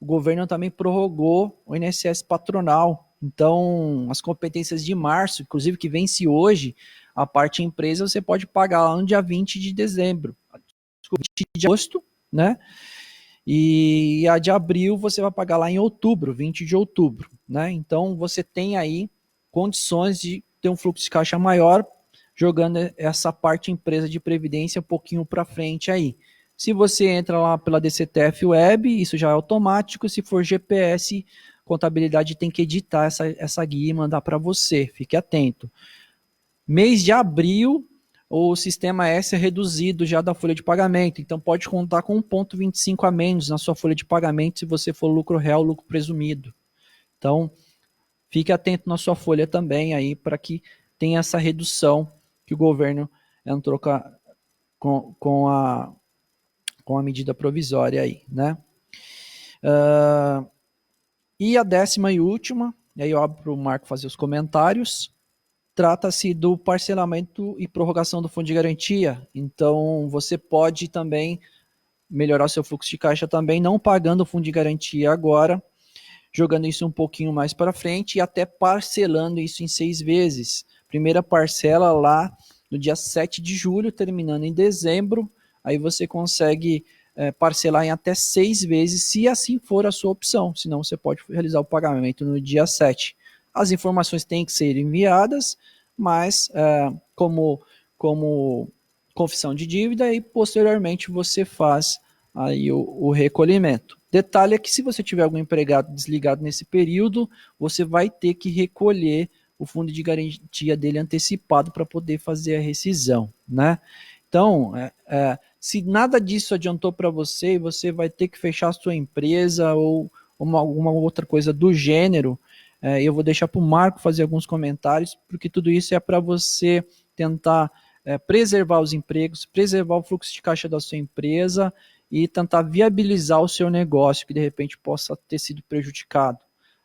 o governo também prorrogou o INSS patronal. Então, as competências de março, inclusive que vence hoje, A parte empresa você pode pagar lá no dia 20 de dezembro, 20 de agosto, né? E a de abril você vai pagar lá em outubro, 20 de outubro, né? Então você tem aí condições de ter um fluxo de caixa maior, jogando essa parte empresa de previdência um pouquinho para frente aí. Se você entra lá pela DCTF Web, isso já é automático. Se for GPS, contabilidade tem que editar essa guia e mandar para você. Fique atento. Mês de abril, o sistema S é reduzido já da folha de pagamento, então pode contar com 1,25 a menos na sua folha de pagamento se você for lucro real, lucro presumido. Então, fique atento na sua folha também aí para que tenha essa redução que o governo entrou com a medida provisória aí, né? E a 10ª e última, e aí eu abro para o Marco fazer os comentários, trata-se do parcelamento e prorrogação do fundo de garantia. Então, você pode também melhorar seu fluxo de caixa também, não pagando o fundo de garantia agora, jogando isso um pouquinho mais para frente e até parcelando isso em 6 vezes. Primeira parcela lá no dia 7 de julho, terminando em dezembro, aí você consegue parcelar em até 6 vezes, se assim for a sua opção, senão você pode realizar o pagamento no dia 7. As informações têm que ser enviadas, mas como confissão de dívida e posteriormente você faz aí o recolhimento. Detalhe é que se você tiver algum empregado desligado nesse período, você vai ter que recolher o fundo de garantia dele antecipado para poder fazer a rescisão, né? Então, se nada disso adiantou para você, você vai ter que fechar a sua empresa ou alguma outra coisa do gênero. Eu vou deixar para o Marco fazer alguns comentários, porque tudo isso é para você tentar preservar os empregos, preservar o fluxo de caixa da sua empresa e tentar viabilizar o seu negócio, que de repente possa ter sido prejudicado.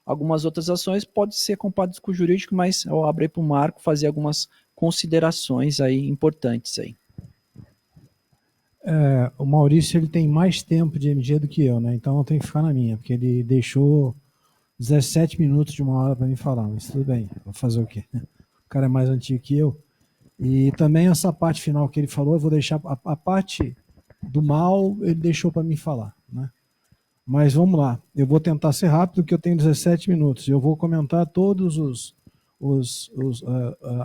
Algumas outras ações podem ser comparadas com o jurídico, mas eu abro aí para o Marco fazer algumas considerações aí importantes aí. O Maurício ele tem mais tempo de MG do que eu, né? Então eu tenho que ficar na minha, porque ele deixou 17 minutos de 1 hora para me falar, mas tudo bem, vou fazer o quê? O cara é mais antigo que eu. E também essa parte final que ele falou, eu vou deixar a parte do mal, ele deixou para me falar, né? Mas vamos lá, eu vou tentar ser rápido, porque eu tenho 17 minutos. Eu vou comentar todos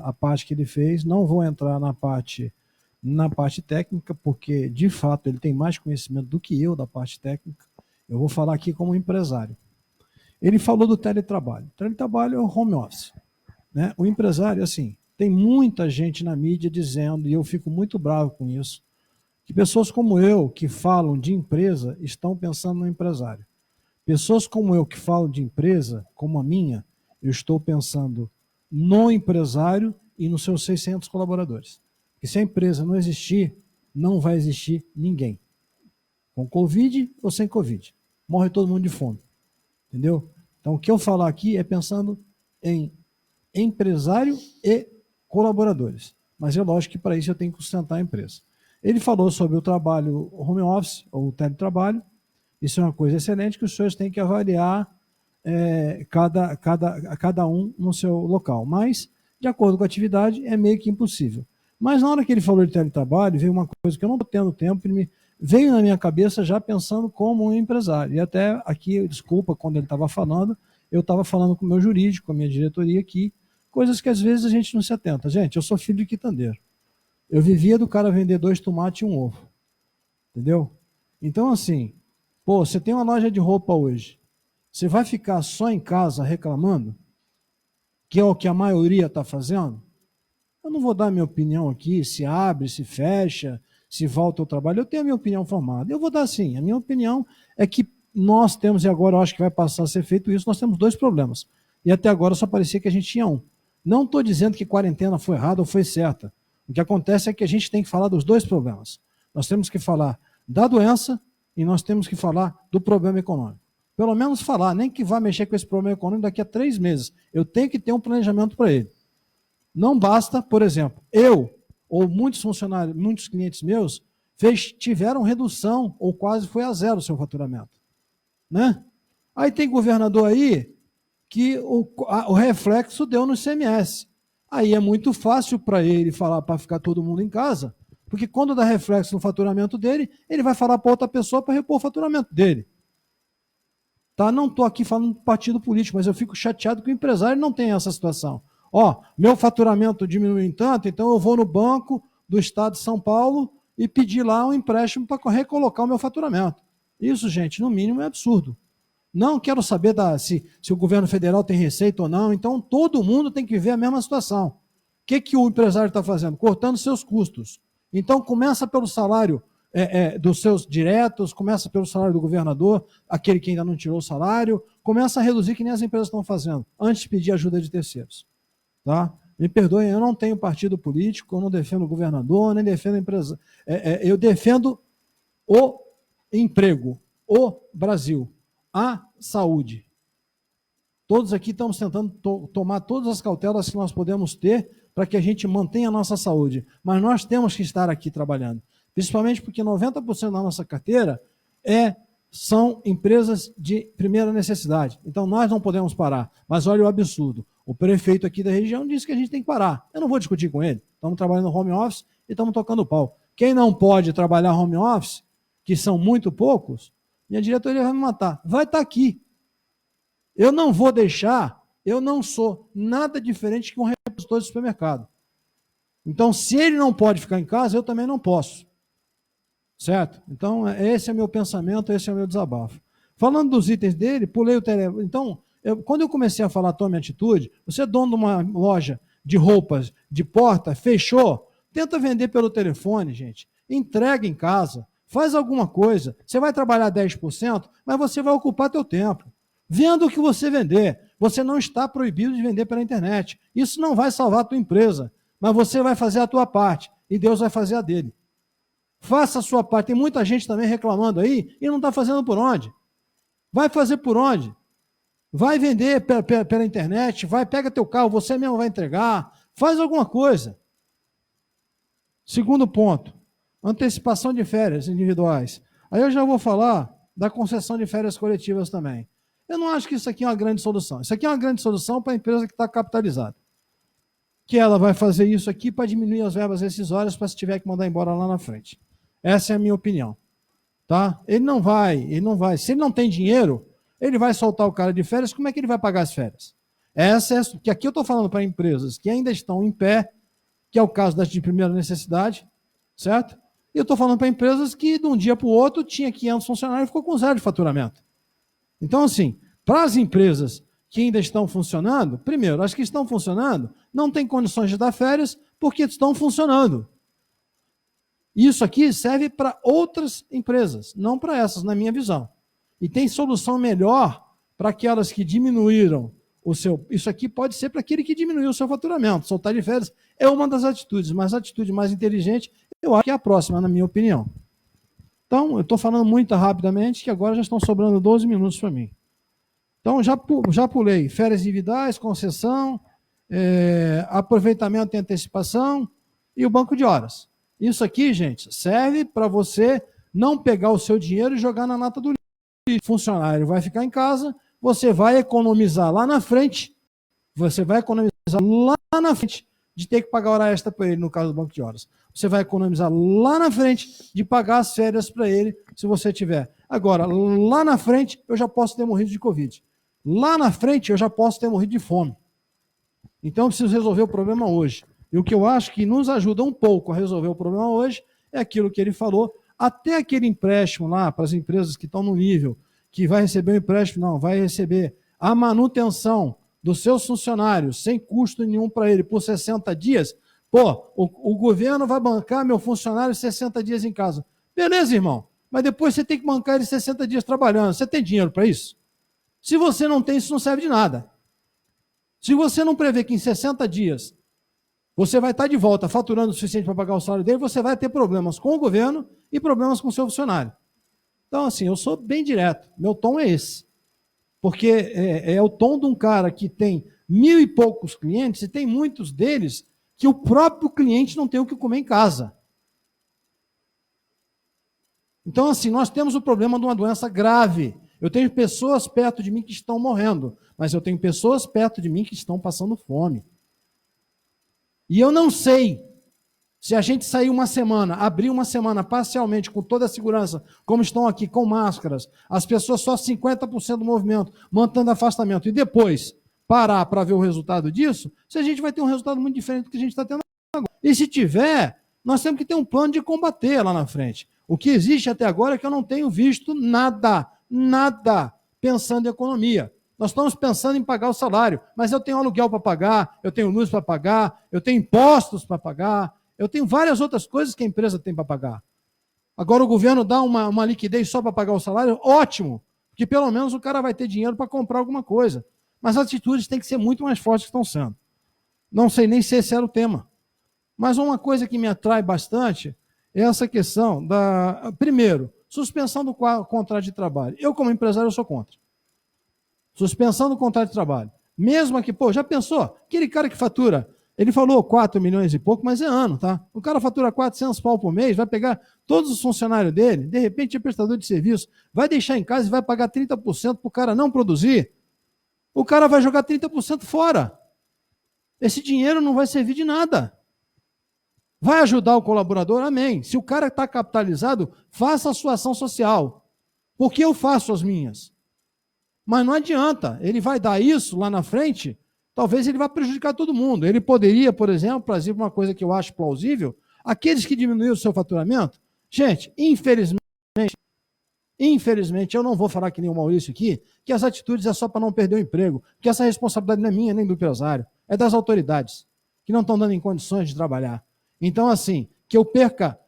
a parte que ele fez, não vou entrar na parte técnica, porque de fato ele tem mais conhecimento do que eu da parte técnica. Eu vou falar aqui como empresário. Ele falou do teletrabalho. O teletrabalho é o home office, né? O empresário, assim, tem muita gente na mídia dizendo, e eu fico muito bravo com isso, que pessoas como eu, que falam de empresa, estão pensando no empresário. Pessoas como eu, que falam de empresa, como a minha, eu estou pensando no empresário e nos seus 600 colaboradores. Porque se a empresa não existir, não vai existir ninguém. Com Covid ou sem Covid. Morre todo mundo de fome. Entendeu? Então, o que eu falar aqui é pensando em empresário e colaboradores. Mas é lógico que para isso eu tenho que sustentar a empresa. Ele falou sobre o trabalho home office, ou o teletrabalho. Isso é uma coisa excelente que os senhores têm que avaliar cada um no seu local. Mas, de acordo com a atividade, é meio que impossível. Mas na hora que ele falou de teletrabalho, veio uma coisa que eu não estou tendo tempo, ele veio na minha cabeça já pensando como um empresário. E até aqui, desculpa, quando ele estava falando, eu estava falando com o meu jurídico, com a minha diretoria aqui, coisas que às vezes a gente não se atenta. Gente, eu sou filho de quitandeiro. Eu vivia do cara vender 2 tomates e 1 ovo. Entendeu? Então, assim, pô, você tem uma loja de roupa hoje. Você vai ficar só em casa reclamando? Que é o que a maioria está fazendo? Eu não vou dar minha opinião aqui, se abre, se fecha, se volta ao trabalho. Eu tenho a minha opinião formada. Eu vou dar sim. A minha opinião é que nós temos, e agora eu acho que vai passar a ser feito isso, nós temos 2 problemas. E até agora só parecia que a gente tinha um. Não estou dizendo que quarentena foi errada ou foi certa. O que acontece é que a gente tem que falar dos 2 problemas. Nós temos que falar da doença e nós temos que falar do problema econômico. Pelo menos falar, nem que vá mexer com esse problema econômico daqui a 3 meses. Eu tenho que ter um planejamento para ele. Não basta, por exemplo, eu ou muitos funcionários, muitos clientes meus tiveram redução ou quase foi a 0 o seu faturamento. Né? Aí tem governador aí que o reflexo deu no ICMS. Aí é muito fácil para ele falar para ficar todo mundo em casa, porque quando dá reflexo no faturamento dele, ele vai falar para outra pessoa para repor o faturamento dele. Tá? Não estou aqui falando de partido político, mas eu fico chateado que o empresário não tem essa situação. Ó, meu faturamento diminui em tanto, então eu vou no banco do estado de São Paulo e pedir lá um empréstimo para recolocar o meu faturamento. Isso, gente, no mínimo é absurdo. Não quero saber se o governo federal tem receita ou não, então todo mundo tem que ver a mesma situação. O que o empresário está fazendo? Cortando seus custos. Então começa pelo salário dos seus diretos, começa pelo salário do governador, aquele que ainda não tirou o salário, começa a reduzir que nem as empresas estão fazendo, antes de pedir ajuda de terceiros. Tá? Me perdoem, eu não tenho partido político, eu não defendo o governador, nem defendo a empresa. Eu defendo o emprego, o Brasil, a saúde. Todos aqui estamos tentando tomar todas as cautelas que nós podemos ter para que a gente mantenha a nossa saúde. Mas nós temos que estar aqui trabalhando. Principalmente porque 90% da nossa carteira são empresas de primeira necessidade. Então nós não podemos parar. Mas olha o absurdo. O prefeito aqui da região disse que a gente tem que parar. Eu não vou discutir com ele. Estamos trabalhando no home office e estamos tocando pau. Quem não pode trabalhar home office, que são muito poucos, minha diretoria vai me matar. Vai estar aqui. Eu não vou deixar, eu não sou nada diferente que um repositor de supermercado. Então, se ele não pode ficar em casa, eu também não posso. Certo? Então, esse é meu pensamento, esse é o meu desabafo. Falando dos itens dele, pulei o telefone. Então, quando eu comecei a falar tome atitude, você é dono de uma loja de roupas, de porta, fechou, tenta vender pelo telefone, gente. Entrega em casa, faz alguma coisa. Você vai trabalhar 10%, mas você vai ocupar teu tempo. Venda o que você vender. Você não está proibido de vender pela internet. Isso não vai salvar a tua empresa, mas você vai fazer a tua parte e Deus vai fazer a dele. Faça a sua parte. Tem muita gente também reclamando aí e não está fazendo por onde. Vai fazer por onde? Vai vender pela internet, pega teu carro, você mesmo vai entregar, faz alguma coisa. Segundo ponto, antecipação de férias individuais. Aí eu já vou falar da concessão de férias coletivas também. Eu não acho que isso aqui é uma grande solução. Isso aqui é uma grande solução para a empresa que está capitalizada. Que ela vai fazer isso aqui para diminuir as verbas rescisórias para se tiver que mandar embora lá na frente. Essa é a minha opinião. Tá? Ele não vai. Se ele não tem dinheiro, ele vai soltar o cara de férias, como é que ele vai pagar as férias? Que aqui eu estou falando para empresas que ainda estão em pé, que é o caso das de primeira necessidade, certo? E eu estou falando para empresas que de um dia para o outro tinha 500 funcionários e ficou com 0 de faturamento. Então, assim, para as empresas que ainda estão funcionando, primeiro, as que estão funcionando não têm condições de dar férias porque estão funcionando. Isso aqui serve para outras empresas, não para essas, na minha visão. E tem solução melhor para aquelas que diminuíram o seu... Isso aqui pode ser para aquele que diminuiu o seu faturamento. Soltar de férias é uma das atitudes, mas a atitude mais inteligente, eu acho que é a próxima, na minha opinião. Então, eu estou falando muito rapidamente, que agora já estão sobrando 12 minutos para mim. Então, já pulei férias individuais, concessão, aproveitamento e antecipação e o banco de horas. Isso aqui, gente, serve para você não pegar o seu dinheiro e jogar na nata do lixo. O funcionário vai ficar em casa, você vai economizar lá na frente, de ter que pagar hora extra para ele, no caso do banco de horas. Você vai economizar lá na frente de pagar as férias para ele, se você tiver. Agora, lá na frente, eu já posso ter morrido de Covid. Lá na frente, eu já posso ter morrido de fome. Então, eu preciso resolver o problema hoje. E o que eu acho que nos ajuda um pouco a resolver o problema hoje é aquilo que ele falou, até aquele empréstimo lá para as empresas que estão no nível, que vai receber o empréstimo, não, vai receber a manutenção dos seus funcionários, sem custo nenhum para ele, por 60 dias, o governo vai bancar meu funcionário 60 dias em casa. Beleza, irmão, mas depois você tem que bancar ele 60 dias trabalhando. Você tem dinheiro para isso? Se você não tem, isso não serve de nada. Se você não prevê que em 60 dias você vai estar de volta faturando o suficiente para pagar o salário dele, você vai ter problemas com o governo e problemas com o seu funcionário. Então, assim, eu sou bem direto. Meu tom é esse. Porque é o tom de um cara que tem 1.000 e poucos clientes e tem muitos deles que o próprio cliente não tem o que comer em casa. Então, assim, nós temos o problema de uma doença grave. Eu tenho pessoas perto de mim que estão morrendo, mas eu tenho pessoas perto de mim que estão passando fome. E eu não sei se a gente sair uma semana, abrir uma semana parcialmente com toda a segurança, como estão aqui, com máscaras, as pessoas só 50% do movimento, mantendo afastamento, e depois parar para ver o resultado disso, se a gente vai ter um resultado muito diferente do que a gente está tendo agora. E se tiver, nós temos que ter um plano de combater lá na frente. O que existe até agora é que eu não tenho visto nada pensando em economia. Nós estamos pensando em pagar o salário, mas eu tenho aluguel para pagar, eu tenho luz para pagar, eu tenho impostos para pagar, eu tenho várias outras coisas que a empresa tem para pagar. Agora o governo dá uma liquidez só para pagar o salário, ótimo, porque pelo menos o cara vai ter dinheiro para comprar alguma coisa. Mas as atitudes têm que ser muito mais fortes que estão sendo. Não sei nem se esse era o tema. Mas uma coisa que me atrai bastante é essa questão da... Primeiro, suspensão do contrato de trabalho. Eu, como empresário, eu sou contra. Suspensão do contrato de trabalho. Mesmo que, já pensou? Aquele cara que fatura, ele falou 4 milhões e pouco, mas é ano, tá? O cara fatura 400 pau por mês, vai pegar todos os funcionários dele, de repente é prestador de serviço, vai deixar em casa e vai pagar 30% para o cara não produzir. O cara vai jogar 30% fora. Esse dinheiro não vai servir de nada. Vai ajudar o colaborador? Amém. Se o cara está capitalizado, faça a sua ação social. Porque eu faço as minhas. Mas não adianta. Ele vai dar isso lá na frente, talvez ele vá prejudicar todo mundo. Ele poderia, por exemplo, trazer uma coisa que eu acho plausível, aqueles que diminuíram o seu faturamento, gente, infelizmente, eu não vou falar que nem o Maurício aqui, que as atitudes é só para não perder o emprego, porque essa responsabilidade não é minha nem do empresário, é das autoridades, que não estão dando em condições de trabalhar. Então, assim, que eu perca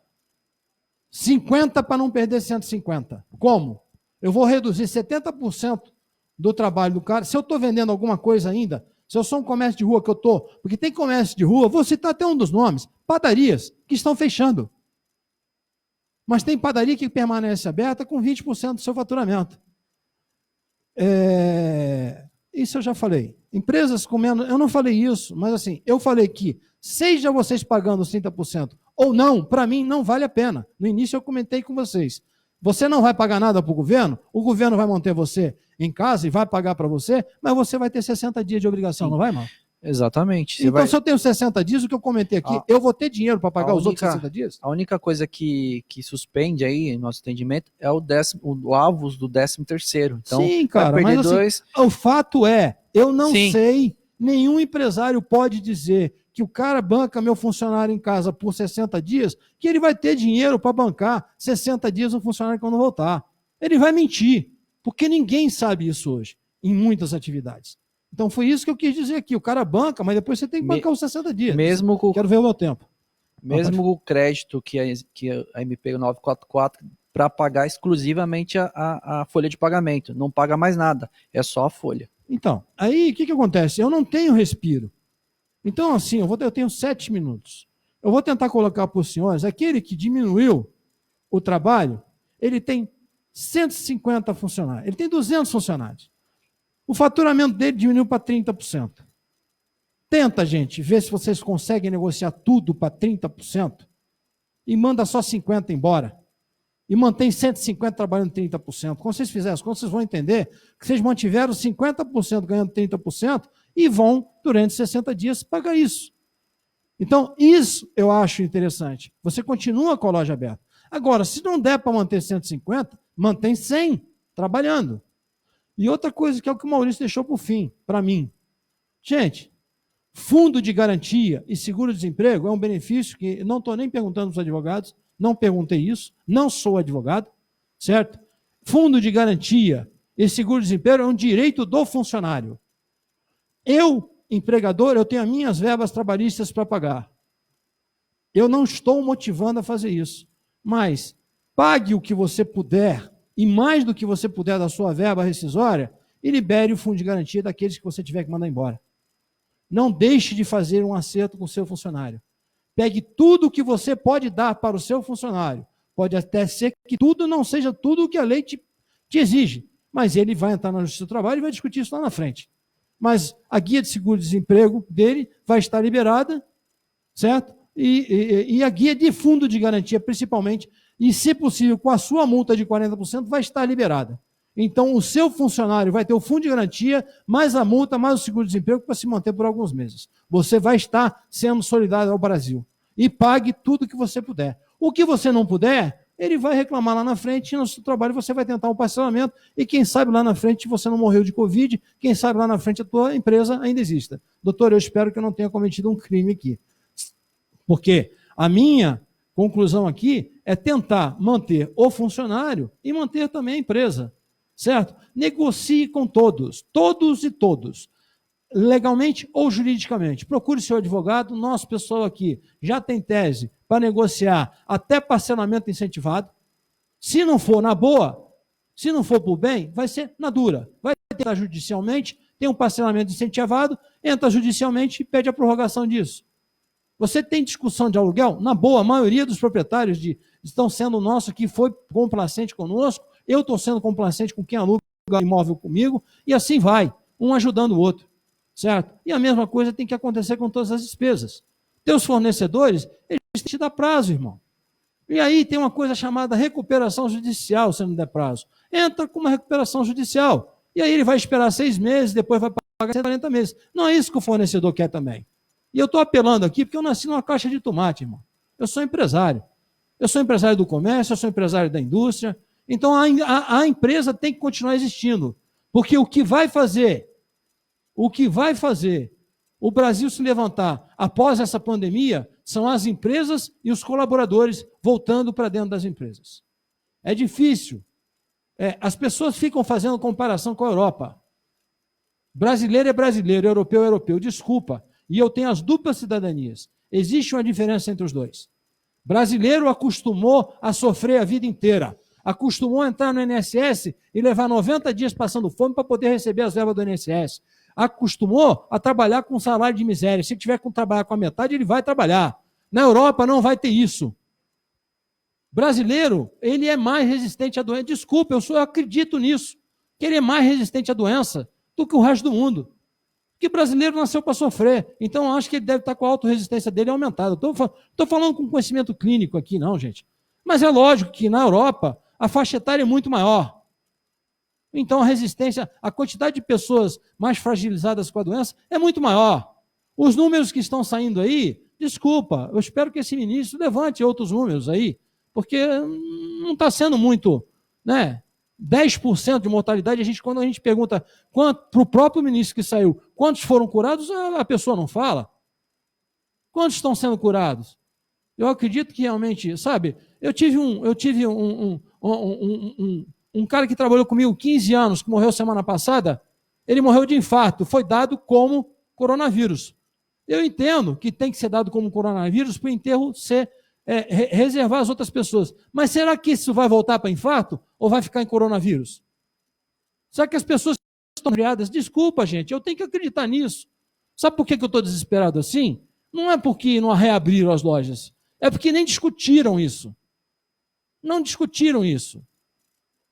50 para não perder 150. Como? Eu vou reduzir 70% do trabalho do cara. Se eu estou vendendo alguma coisa ainda, se eu sou um comércio de rua que eu estou, porque tem comércio de rua, vou citar até um dos nomes, padarias, que estão fechando. Mas tem padaria que permanece aberta com 20% do seu faturamento. Isso eu já falei. Empresas com menos... Eu não falei isso, mas assim, eu falei que, seja vocês pagando os 30% ou não, para mim não vale a pena. No início eu comentei com vocês. Você não vai pagar nada para o governo vai manter você em casa e vai pagar para você, mas você vai ter 60 dias de obrigação, não vai, irmão? Exatamente. Então, se eu tenho 60 dias, o que eu comentei aqui, eu vou ter dinheiro para pagar os outros 60 dias? A única coisa que suspende aí, nosso entendimento, é o avos do 13º. Então, sim, cara, mas assim, o fato é, eu não sei, nenhum empresário pode dizer que o cara banca meu funcionário em casa por 60 dias, que ele vai ter dinheiro para bancar 60 dias um funcionário quando voltar. Ele vai mentir, porque ninguém sabe isso hoje, em muitas atividades. Então foi isso que eu quis dizer aqui. O cara banca, mas depois você tem que bancar os 60 dias. Quero ver o meu tempo. Mesmo o crédito que a MP 944 para pagar exclusivamente a folha de pagamento. Não paga mais nada, é só a folha. Então, aí o que acontece? Eu não tenho respiro. Então, assim, eu tenho 7 minutos. Eu vou tentar colocar para os senhores, aquele que diminuiu o trabalho, ele tem 150 funcionários, ele tem 200 funcionários. O faturamento dele diminuiu para 30%. Tenta, gente, ver se vocês conseguem negociar tudo para 30% e manda só 50 embora. E mantém 150 trabalhando 30%. Quando vocês fizerem as contas, vocês vão entender que vocês mantiveram 50% ganhando 30% e vão, durante 60 dias, pagar isso. Então, isso eu acho interessante. Você continua com a loja aberta. Agora, se não der para manter 150, mantém 100 trabalhando. E outra coisa que é o que o Maurício deixou para o fim, para mim. Gente, fundo de garantia e seguro-desemprego é um benefício que não estou nem perguntando para os advogados, não perguntei isso, não sou advogado, certo? Fundo de garantia e seguro-desemprego é um direito do funcionário. Eu, empregador, eu tenho as minhas verbas trabalhistas para pagar. Eu não estou motivando a fazer isso, mas pague o que você puder e mais do que você puder da sua verba rescisória e libere o fundo de garantia daqueles que você tiver que mandar embora. Não deixe de fazer um acerto com o seu funcionário. Pegue tudo o que você pode dar para o seu funcionário. Pode até ser que tudo não seja tudo o que a lei te exige, mas ele vai entrar na Justiça do Trabalho e vai discutir isso lá na frente. Mas a guia de seguro-desemprego dele vai estar liberada, certo? E a guia de fundo de garantia, principalmente, e, se possível, com a sua multa de 40%, vai estar liberada. Então, o seu funcionário vai ter o fundo de garantia, mais a multa, mais o seguro-desemprego para se manter por alguns meses. Você vai estar sendo solidário ao Brasil. E pague tudo que você puder. O que você não puder, ele vai reclamar lá na frente e no seu trabalho você vai tentar um parcelamento e quem sabe lá na frente você não morreu de Covid, quem sabe lá na frente a tua empresa ainda exista. Doutor, eu espero que eu não tenha cometido um crime aqui. Porque a minha conclusão aqui é tentar manter o funcionário e manter também a empresa. Certo? Negocie com todos, todos e todos, legalmente ou juridicamente. Procure seu advogado, nosso pessoal aqui já tem tese para negociar até parcelamento incentivado. Se não for na boa, se não for por bem, vai ser na dura. Vai tentar judicialmente, tem um parcelamento incentivado, entra judicialmente e pede a prorrogação disso. Você tem discussão de aluguel? Na boa, a maioria dos proprietários estão sendo nosso que foi complacente conosco, eu estou sendo complacente com quem aluga imóvel comigo, e assim vai, um ajudando o outro, certo? E a mesma coisa tem que acontecer com todas as despesas. Teus fornecedores, eles te dão prazo, irmão. E aí tem uma coisa chamada recuperação judicial, se não der prazo. Entra com uma recuperação judicial, e aí ele vai esperar 6 meses, depois vai pagar 140 meses. Não é isso que o fornecedor quer também. E eu estou apelando aqui porque eu nasci numa caixa de tomate, irmão. Eu sou empresário. Eu sou empresário do comércio, eu sou empresário da indústria. Então, a empresa tem que continuar existindo, porque o que vai fazer o Brasil se levantar após essa pandemia são as empresas e os colaboradores voltando para dentro das empresas. É difícil. As pessoas ficam fazendo comparação com a Europa. Brasileiro é brasileiro, europeu é europeu. Desculpa, e eu tenho as duplas cidadanias. Existe uma diferença entre os dois. Brasileiro acostumou a sofrer a vida inteira. Acostumou a entrar no INSS e levar 90 dias passando fome para poder receber as verbas do INSS. Acostumou a trabalhar com salário de miséria. Se tiver que trabalhar com a metade, ele vai trabalhar. Na Europa não vai ter isso. Brasileiro, ele é mais resistente à doença. Desculpa, eu acredito nisso. Que ele é mais resistente à doença do que o resto do mundo. Porque brasileiro nasceu para sofrer. Então, eu acho que ele deve estar com a autorresistência dele aumentada. Estou falando com conhecimento clínico aqui, não, gente. Mas é lógico que na Europa a faixa etária é muito maior. Então a resistência, a quantidade de pessoas mais fragilizadas com a doença é muito maior. Os números que estão saindo aí, desculpa, eu espero que esse ministro levante outros números aí, porque não está sendo muito, né? 10% de mortalidade, quando a gente pergunta para o próprio ministro que saiu, quantos foram curados, a pessoa não fala. Quantos estão sendo curados? Eu acredito que realmente, sabe, eu tive um cara que trabalhou comigo 15 anos, que morreu semana passada, ele morreu de infarto, foi dado como coronavírus. Eu entendo que tem que ser dado como coronavírus para o enterro ser reservar as outras pessoas. Mas será que isso vai voltar para infarto ou vai ficar em coronavírus? Será que as pessoas estão criadas? Desculpa, gente, eu tenho que acreditar nisso. Sabe por que eu estou desesperado assim? Não é porque não reabriram as lojas, é porque nem discutiram isso. Não discutiram isso.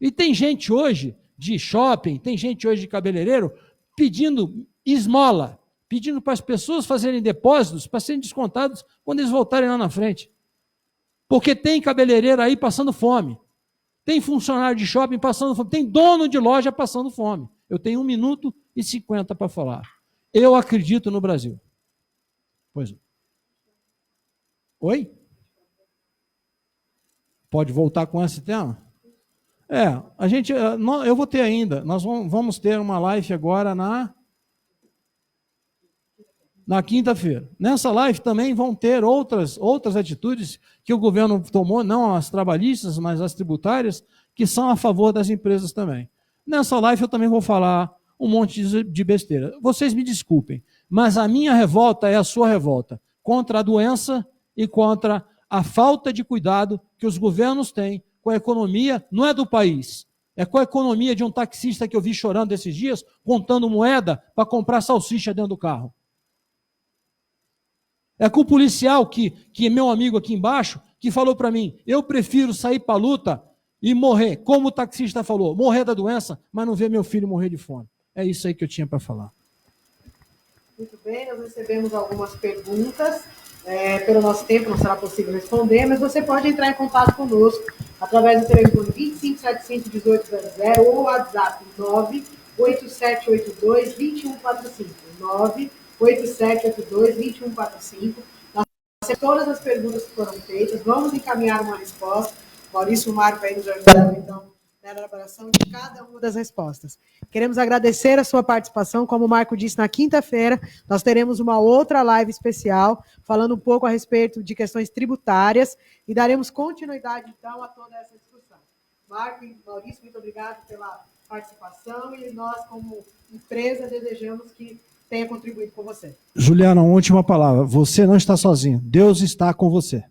E tem gente hoje de shopping, tem gente hoje de cabeleireiro pedindo esmola, pedindo para as pessoas fazerem depósitos para serem descontados quando eles voltarem lá na frente. Porque tem cabeleireiro aí passando fome, tem funcionário de shopping passando fome, tem dono de loja passando fome. Eu tenho 1 minuto e 50 para falar. Eu acredito no Brasil. Pois não. Oi? Pode voltar com esse tema? Eu vou ter ainda, nós vamos ter uma live agora na quinta-feira. Nessa live também vão ter outras atitudes que o governo tomou, não as trabalhistas, mas as tributárias, que são a favor das empresas também. Nessa live eu também vou falar um monte de besteira. Vocês me desculpem, mas a minha revolta é a sua revolta contra a doença e contra a falta de cuidado que os governos têm com a economia, não é do país, é com a economia de um taxista que eu vi chorando esses dias, contando moeda para comprar salsicha dentro do carro. É com o policial que é meu amigo aqui embaixo, que falou para mim, eu prefiro sair para a luta e morrer, como o taxista falou, morrer da doença, mas não ver meu filho morrer de fome. É isso aí que eu tinha para falar. Muito bem, nós recebemos algumas perguntas. Pelo nosso tempo não será possível responder, mas você pode entrar em contato conosco através do telefone 2575-1800 ou WhatsApp 98782-2145. 98782-2145. Nós temos todas as perguntas que foram feitas, vamos encaminhar uma resposta. Maurício Marco vai nos ajudando, então, na elaboração de cada uma das respostas. Queremos agradecer a sua participação. Como o Marco disse, na quinta-feira nós teremos uma outra live especial, falando um pouco a respeito de questões tributárias, e daremos continuidade, então, a toda essa discussão. Marco e Maurício, muito obrigado pela participação, e nós, como empresa, desejamos que tenha contribuído com você. Juliana, uma última palavra. Você não está sozinho. Deus está com você.